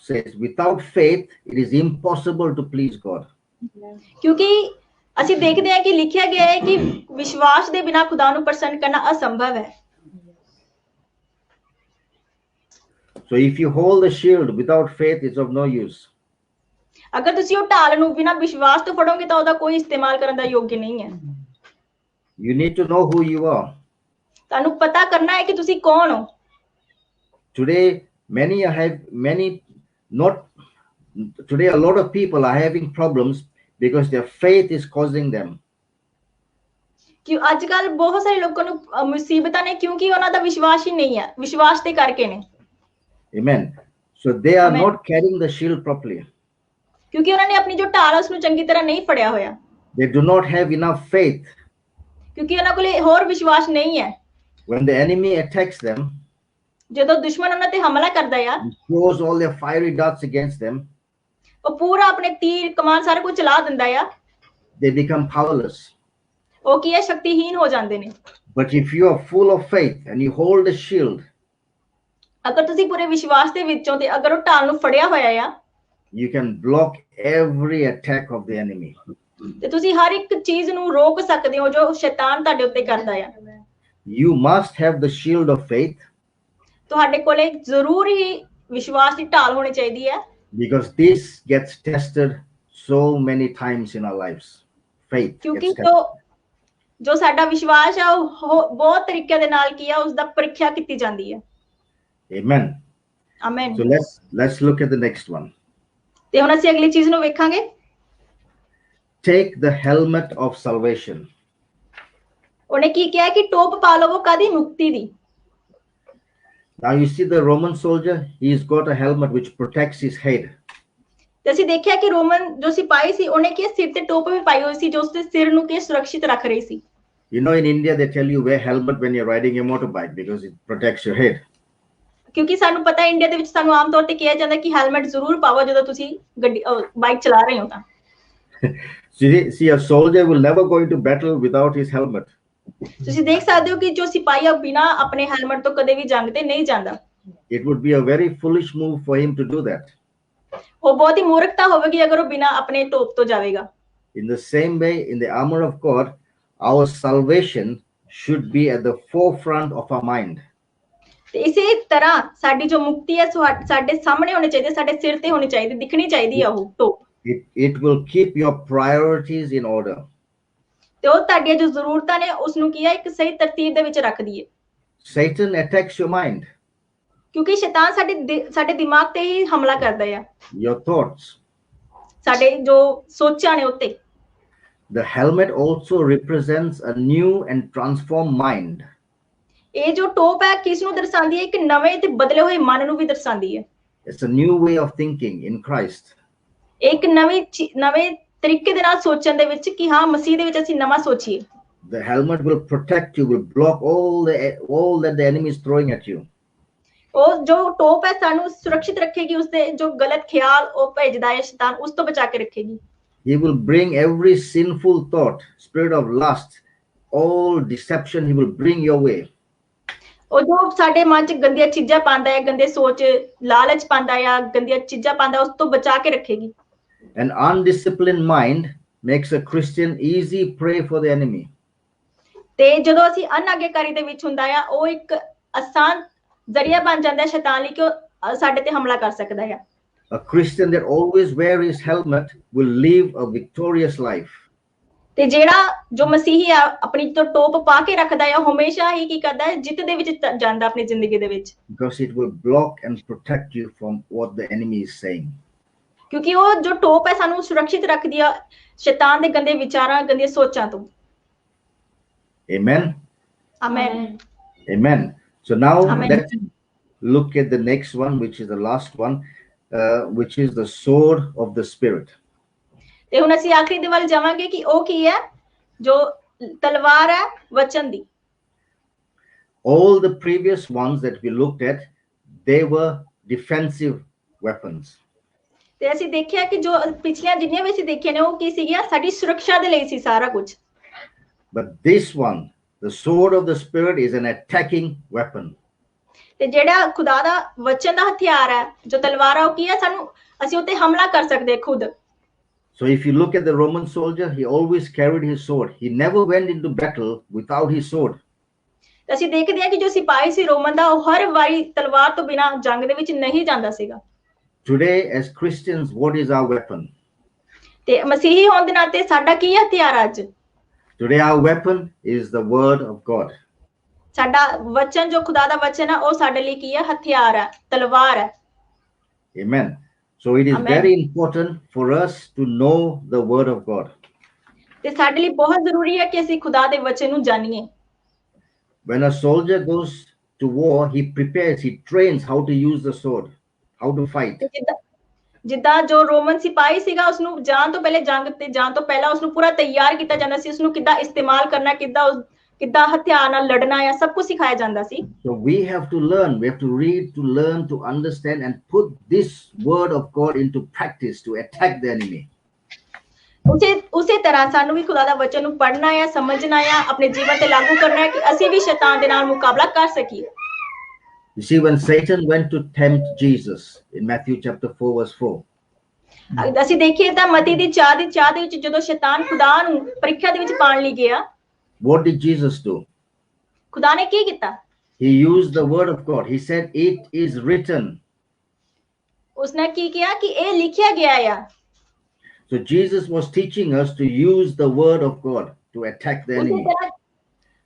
A: says, without faith it is impossible to please God.
B: ਕਿਉਂਕਿ ਅਸੀਂ ਦੇਖਦੇ ਹਾਂ ਕਿ ਲਿਖਿਆ ਗਿਆ ਹੈ ਕਿ ਵਿਸ਼ਵਾਸ ਦੇ ਬਿਨਾਂ ਖੁਦਾ ਨੂੰ ਪ੍ਰਸੰਨ ਕਰਨਾ ਅਸੰਭਵ ਹੈ।
A: So if you hold the shield without faith, it's of no use.
B: ਅਗਰ ਤੁਸੀਂ ਉਹ ਢਾਲ ਨੂੰ ਬਿਨਾਂ ਵਿਸ਼ਵਾਸ ਤੋਂ ਫੜੋਗੇ ਤਾਂ ਉਹਦਾ ਕੋਈ ਇਸਤੇਮਾਲ ਕਰਨ ਦਾ ਯੋਗ ਨਹੀਂ ਹੈ।
A: You need to know who you are.
B: ਤੁਹਾਨੂੰ ਪਤਾ ਕਰਨਾ ਹੈ ਕਿ ਤੁਸੀਂ ਕੌਣ ਹੋ।
A: Today a lot of people are having problems because their faith is causing them.
B: ਕਿ ਅੱਜ ਕੱਲ ਬਹੁਤ ਸਾਰੇ ਲੋਕਾਂ ਨੂੰ ਮੁਸੀਬਤਾਂ ਨੇ ਕਿਉਂਕਿ ਉਹਨਾਂ ਦਾ ਵਿਸ਼ਵਾਸ ਹੀ ਨਹੀਂ ਹੈ, ਵਿਸ਼ਵਾਸ ਦੇ ਕਰਕੇ ਨੇ।
A: Amen. So they are not carrying the shield properly.
B: ਕਿਉਂਕਿ ਉਹਨਾਂ ਨੇ ਆਪਣੀ ਜੋ ਢਾਲ ਉਸ ਨੂੰ ਚੰਗੀ ਤਰ੍ਹਾਂ ਨਹੀਂ ਫੜਿਆ ਹੋਇਆ।
A: They do not have enough faith.
B: ਕਿਉਂਕਿ ਉਹਨਾਂ ਕੋਲ ਹੋਰ ਵਿਸ਼ਵਾਸ ਨਹੀਂ ਹੈ।
A: When the enemy attacks them,
B: ਜਦੋਂ ਦੁਸ਼ਮਣ ਉਹਨਾਂ ਤੇ ਹਮਲਾ ਕਰਦਾ ਹੈ,
A: throws all their fiery darts against them,
B: ਉਹ ਪੂਰਾ ਆਪਣੇ ਤੀਰ ਕਮਾਨ ਸਾਰਾ ਕੁਝ ਚਲਾ ਦਿੰਦਾ ਹੈ,
A: they become powerless.
B: ਉਹ ਕੀ ਹੈ, ਸ਼ਕਤੀਹੀਨ ਹੋ ਜਾਂਦੇ ਨੇ।
A: But if you are full of faith and you hold the shield,
B: ਅਗਰ ਤੁਸੀਂ ਪੂਰੇ ਵਿਸ਼ਵਾਸ ਦੇ ਵਿੱਚੋਂ ਤੇ ਅਗਰ ਉਹ ਢਾਲ ਨੂੰ ਫੜਿਆ ਹੋਇਆ ਆ,
A: you can block every attack of the enemy.
B: ਤੇ ਤੁਸੀਂ ਹਰ ਇੱਕ ਚੀਜ਼ ਨੂੰ ਰੋਕ ਸਕਦੇ ਹੋ ਜੋ ਸ਼ੈਤਾਨ ਤੁਹਾਡੇ ਉੱਤੇ ਕਰਦਾ ਆ।
A: You must have the shield of faith,
B: ਤੁਹਾਡੇ ਕੋਲੇ ਜ਼ਰੂਰ ਹੀ ਵਿਸ਼ਵਾਸ ਦੀ ਢਾਲ ਹੋਣੀ ਚਾਹੀਦੀ ਹੈ,
A: because this gets tested so many times in our lives. Faith
B: ਕਿਉਂਕਿ
A: gets tested.
B: ਜੋ ਸਾਡਾ ਵਿਸ਼ਵਾਸ ਆ ਉਹ ਬਹੁਤ ਤਰੀਕੇ ਦੇ ਨਾਲ ਕੀ ਆ ਉਸ ਦਾ ਪ੍ਰੀਖਿਆ ਕੀਤੀ ਜਾਂਦੀ ਹੈ।
A: Amen.
B: Amen.
A: So let's look at the next one.
B: ਤੇ ਹੁਣ ਅਸੀਂ ਅਗਲੀ ਚੀਜ਼ ਨੂੰ ਵੇਖਾਂਗੇ।
A: Take the helmet of salvation.
B: ਉਹਨੇ ਕੀ ਕਿਹਾ ਕਿ ਟੋਪ ਪਾ ਲਵੋ ਕਾਦੀ? ਮੁਕਤੀ ਦੀ।
A: Now you see the Roman soldier, he's got a helmet which protects his head.
B: ਤੇ ਅਸੀਂ ਦੇਖਿਆ ਕਿ ਰੋਮਨ ਜੋ ਸਿਪਾਹੀ ਸੀ ਉਹਨੇ ਕੀ ਸਿਰ ਤੇ ਟੋਪ ਵੀ ਪਾਈ ਹੋਈ ਸੀ ਜੋ ਉਸਦੇ ਸਿਰ ਨੂੰ ਕੀ ਸੁਰੱਖਿਤ ਰੱਖ ਰਹੀ ਸੀ।
A: You know, in India they tell you wear helmet when you're riding a motorbike because it protects your head.
B: ਕਿਉਂਕਿ ਸਾਨੂੰ ਪਤਾ ਇੰਡੀਆ ਦੇ ਵਿੱਚ ਸਾਨੂੰ ਆਮ ਤੌਰ ਤੇ ਕਿਹਾ ਜਾਂਦਾ ਕਿ ਹੈਲਮਟ ਜ਼ਰੂਰ ਪਾਵੋ ਜਦੋਂ ਤੁਸੀਂ ਗੱਡੀ ਬਾਈਕ ਚਲਾ ਰਹੇ ਹੋ ਤਾਂ।
A: See, a soldier will never go into battle without his helmet.
B: ਤੁਸੀਂ ਦੇਖ ਸਕਦੇ ਹੋ ਕਿ ਜੋ ਸਿਪਾਹੀ ਆ ਬਿਨਾ ਆਪਣੇ ਹੈਲਮਟ ਤੋਂ ਕਦੇ ਵੀ ਜੰਗ ਤੇ ਨਹੀਂ ਜਾਂਦਾ।
A: It would be a very foolish move for him to do that.
B: ਉਹ ਬਹੁਤ ਹੀ ਮੂਰਖਤਾ ਹੋਵੇਗੀ ਅਗਰ ਉਹ ਬਿਨਾ ਆਪਣੇ ਟੋਪ ਤੋਂ ਜਾਵੇਗਾ।
A: In the same way, in the armor of God, our salvation should be at the forefront of our mind.
B: ਤੇ ਇਸੇ ਤਰ੍ਹਾਂ ਸਾਡੀ ਜੋ ਮੁਕਤੀ ਹੈ ਸਾਡੇ ਸਾਹਮਣੇ ਹੋਣੀ ਚਾਹੀਦੀ, ਸਾਡੇ ਸਿਰ ਤੇ ਹੋਣੀ ਚਾਹੀਦੀ, ਦਿਖਣੀ ਚਾਹੀਦੀ ਆ ਉਹ top.
A: It will keep your priorities in order.
B: ਤੇ ਉਹ ਤੁਹਾਡੀਆਂ ਜੋ ਜ਼ਰੂਰਤਾਂ ਨੇ ਉਸ ਨੂੰ ਕੀ ਹੈ ਇੱਕ ਸਹੀ ਤਰਤੀਬ ਦੇ ਵਿੱਚ ਰੱਖਦੀ ਹੈ।
A: Satan attacks your mind.
B: ਕਿਉਂਕਿ ਸ਼ੈਤਾਨ ਸਾਡੇ ਦਿਮਾਗ ਤੇ ਹੀ ਹਮਲਾ ਕਰਦਾ ਹੈ।
A: Your thoughts.
B: ਸਾਡੇ ਜੋ ਸੋਚਾਂ ਨੇ ਉੱਤੇ।
A: The helmet also represents a new and transformed mind.
B: ਇਹ ਜੋ ਟੋਪ ਹੈ ਕਿਸ ਨੂੰ ਦਰਸਾਉਂਦੀ ਹੈ? ਇੱਕ ਨਵੇਂ ਤੇ ਬਦਲੇ ਹੋਏ ਮਨ ਨੂੰ ਵੀ ਦਰਸਾਉਂਦੀ ਹੈ।
A: It's a new way of thinking in Christ.
B: ਇੱਕ ਨਵੇਂ ਤਰੀਕੇ ਦੇ ਨਾਲ ਸੋਚਣ ਦੇ ਵਿੱਚ ਕਿ ਹਾਂ ਮਸੀਹ ਦੇ ਵਿੱਚ ਅਸੀਂ ਨਵਾਂ ਸੋਚੀਏ।
A: The helmet will protect you, will block all that the enemy is throwing at you.
B: ਉਹ ਜੋ ਟੋਪ ਹੈ ਸਾਨੂੰ ਸੁਰੱਖਿਤ ਰੱਖੇਗੀ, ਉਸਦੇ ਜੋ ਗਲਤ ਖਿਆਲ ਉਹ ਭੇਜਦਾ ਹੈ ਸ਼ੈਤਾਨ ਉਸ ਤੋਂ ਬਚਾ ਕੇ ਰੱਖੇਗੀ।
A: He will bring every sinful thought, spirit of lust, all deception he will bring your way.
B: ਉਹ ਜੋ ਸਾਡੇ ਮਨ 'ਚ ਗੰਦੀਆਂ ਚੀਜ਼ਾਂ ਪਾਉਂਦਾ ਹੈ, ਗੰਦੇ ਸੋਚ, ਲਾਲਚ ਪਾਉਂਦਾ ਹੈ, ਗੰਦੀਆਂ ਚੀਜ਼ਾਂ ਪਾਉਂਦਾ, ਉਸ ਤੋਂ ਬਚਾ ਕੇ ਰੱਖੇਗੀ।
A: An undisciplined mind makes a Christian easy prey for the enemy.
B: ਤੇ ਜਦੋਂ ਅਸੀਂ ਅਨਾਗਿਆਕਾਰੀ ਦੇ ਵਿੱਚ ਹੁੰਦਾ ਆ ਉਹ ਇੱਕ ਆਸਾਨ ਜ਼ਰੀਆ ਬਣ ਜਾਂਦਾ ਹੈ ਸ਼ੈਤਾਨ ਲਈ ਕਿ ਉਹ ਸਾਡੇ ਤੇ ਹਮਲਾ ਕਰ ਸਕਦਾ ਹੈ।
A: A Christian that always wears his helmet will live a victorious life.
B: ਤੇ ਜਿਹੜਾ ਜੋ ਮਸੀਹੀ ਆ ਆਪਣੀ ਤੋਂ ਟੋਪ ਪਾ ਕੇ ਰੱਖਦਾ ਹੈ ਹਮੇਸ਼ਾ ਹੀ ਕੀ ਕਰਦਾ ਹੈ? ਜਿੱਤ ਦੇ ਵਿੱਚ ਜਾਂਦਾ ਆਪਣੀ ਜ਼ਿੰਦਗੀ ਦੇ ਵਿੱਚ।
A: Because it will block and protect you from what the enemy is saying.
B: ਕਿਉਂਕਿ ਉਹ ਜੋ ਟੋਪ ਹੈ ਸਾਨੂੰ ਸੁਰੱਖਿਤ ਰੱਖਦੀ ਆ ਸ਼ੈਤਾਨ ਦੇ ਗੰਦੇ ਵਿਚਾਰਾਂ, ਗੰਦੀਆਂ ਸੋਚਾਂ ਤੋਂ।
A: Amen.
B: Amen.
A: Amen. So now
B: Amen.
A: let's look at the next one, which is the last one, which is the sword of the Spirit.
B: ਤੇ ਹੁਣ ਅਸੀਂ ਆਖਰੀ ਦੇ ਵੱਲ ਜਾਵਾਂਗੇ ਕਿ ਉਹ ਕੀ ਹੈ? ਜੋ ਤਲਵਾਰ ਹੈ ਵਚਨ ਦੀ।
A: All the previous ones that we looked at, they were defensive weapons.
B: ਤੇ ਅਸੀਂ ਦੇਖਿਆ ਕਿ ਜੋ ਪਿਛਲੀਆਂ ਜਿੰਨੀਆਂ ਵੀ ਅਸੀਂ ਦੇਖੀਆਂ ਨੇ ਉਹ ਕੀ ਸੀਗੀਆਂ? ਸਾਡੀ ਸੁਰੱਖਿਆ ਦੇ ਲਈ ਸੀ ਸਾਰਾ ਕੁਝ।
A: But this one, the sword of the Spirit, is an attacking weapon.
B: ਤੇ ਜਿਹੜਾ ਖੁਦਾ ਦਾ ਵਚਨ ਦਾ ਹਥਿਆਰ ਹੈ ਜੋ ਤਲਵਾਰ ਹੈ ਉਹ ਕੀ ਹੈ? ਸਾਨੂੰ ਅਸੀਂ ਉੱਤੇ ਹਮਲਾ ਕਰ ਸਕਦੇ ਖੁਦ।
A: So if you look at the Roman soldier, he always carried his sword. He never went into battle without his sword.
B: ਤੇ ਅਸੀਂ ਦੇਖਦੇ ਹਾਂ ਕਿ ਜੋ ਸਿਪਾਹੀ ਸੀ ਰੋਮਨ ਦਾ ਉਹ ਹਰ ਵਾਰੀ ਤਲਵਾਰ ਤੋਂ ਬਿਨਾਂ ਜੰਗ ਦੇ ਵਿੱਚ ਨਹੀਂ ਜਾਂਦਾ ਸੀਗਾ।
A: Today, as Christians, what is our weapon?
B: ਤੇ ਮਸੀਹੀ ਹੋਣ ਦੇ ਨਾਤੇ ਸਾਡਾ ਕੀ ਹਥਿਆਰ ਅੱਜ?
A: Today, our weapon is the word of God.
B: ਸਾਡਾ ਵਚਨ ਜੋ ਖੁਦਾ ਦਾ ਵਚਨ ਹੈ ਉਹ ਸਾਡੇ ਲਈ ਕੀ ਹੈ? ਹਥਿਆਰ ਹੈ, ਤਲਵਾਰ ਹੈ।
A: Amen. So it is
B: Amen.
A: very important for us to know the word of God.
B: ਤੇ ਸਾਡੇ ਲਈ ਬਹੁਤ ਜ਼ਰੂਰੀ ਹੈ ਕਿ ਅਸੀਂ ਖੁਦਾ ਦੇ ਵਚਨ ਨੂੰ ਜਾਣੀਏ।
A: When a soldier goes to war, he prepares, he trains how to use the sword, how to fight.
B: ਜਿੱਦਾਂ ਜੋ ਰੋਮਨ ਸਿਪਾਹੀ ਸੀਗਾ ਉਸਨੂੰ ਜਾਣ ਤੋਂ ਪਹਿਲੇ ਜੰਗ ਤੇ ਜਾਣ ਤੋਂ ਪਹਿਲਾਂ ਉਸਨੂੰ ਪੂਰਾ ਤਿਆਰ ਕੀਤਾ ਜਾਂਦਾ ਸੀ, ਉਸਨੂੰ ਕਿੱਦਾਂ ਇਸਤੇਮਾਲ ਕਰਨਾ, ਕਿੱਦਾਂ ਹਥਿਆਰ ਨਾਲ ਲੜਨਾ ਹੈ, ਸਭ ਕੁਝ ਸਿਖਾਇਆ ਜਾਂਦਾ ਸੀ।
A: So we have to learn, we have to read, to learn, to understand and put this word of God into practice to attack the enemy.
B: ਉਸੇ ਤਰ੍ਹਾਂ ਸਾਨੂੰ ਵੀ ਖੁਦਾ ਦਾ ਵਚਨ ਨੂੰ ਪੜ੍ਹਨਾ ਹੈ, ਸਮਝਣਾ ਹੈ, ਆਪਣੇ ਜੀਵਨ ਤੇ ਲਾਗੂ ਕਰਨਾ ਹੈ ਕਿ ਅਸੀਂ ਵੀ ਸ਼ੈਤਾਨ ਦੇ ਨਾਲ ਮੁਕਾਬਲਾ ਕਰ ਸਕੀਏ।
A: You see, when Satan went to tempt Jesus in Matthew chapter 4 verse 4.
B: ਅਸੀਂ ਦੇਖੀਏ ਤਾਂ ਮਤੀ ਦੀ ਚਾਹ ਦੇ ਵਿੱਚ ਜਦੋਂ ਸ਼ੈਤਾਨ ਖੁਦਾ ਨੂੰ ਪ੍ਰੀਖਿਆ ਦੇ ਵਿੱਚ ਪਾਉਣ ਲਈ ਗਿਆ,
A: What did Jesus do?
B: खुदा ने की किया?
A: He used the word of God. He said, "It is written."
B: उसने की किया कि ए लिखिया गया या।
A: So Jesus was teaching us to use the word of God to attack the enemy.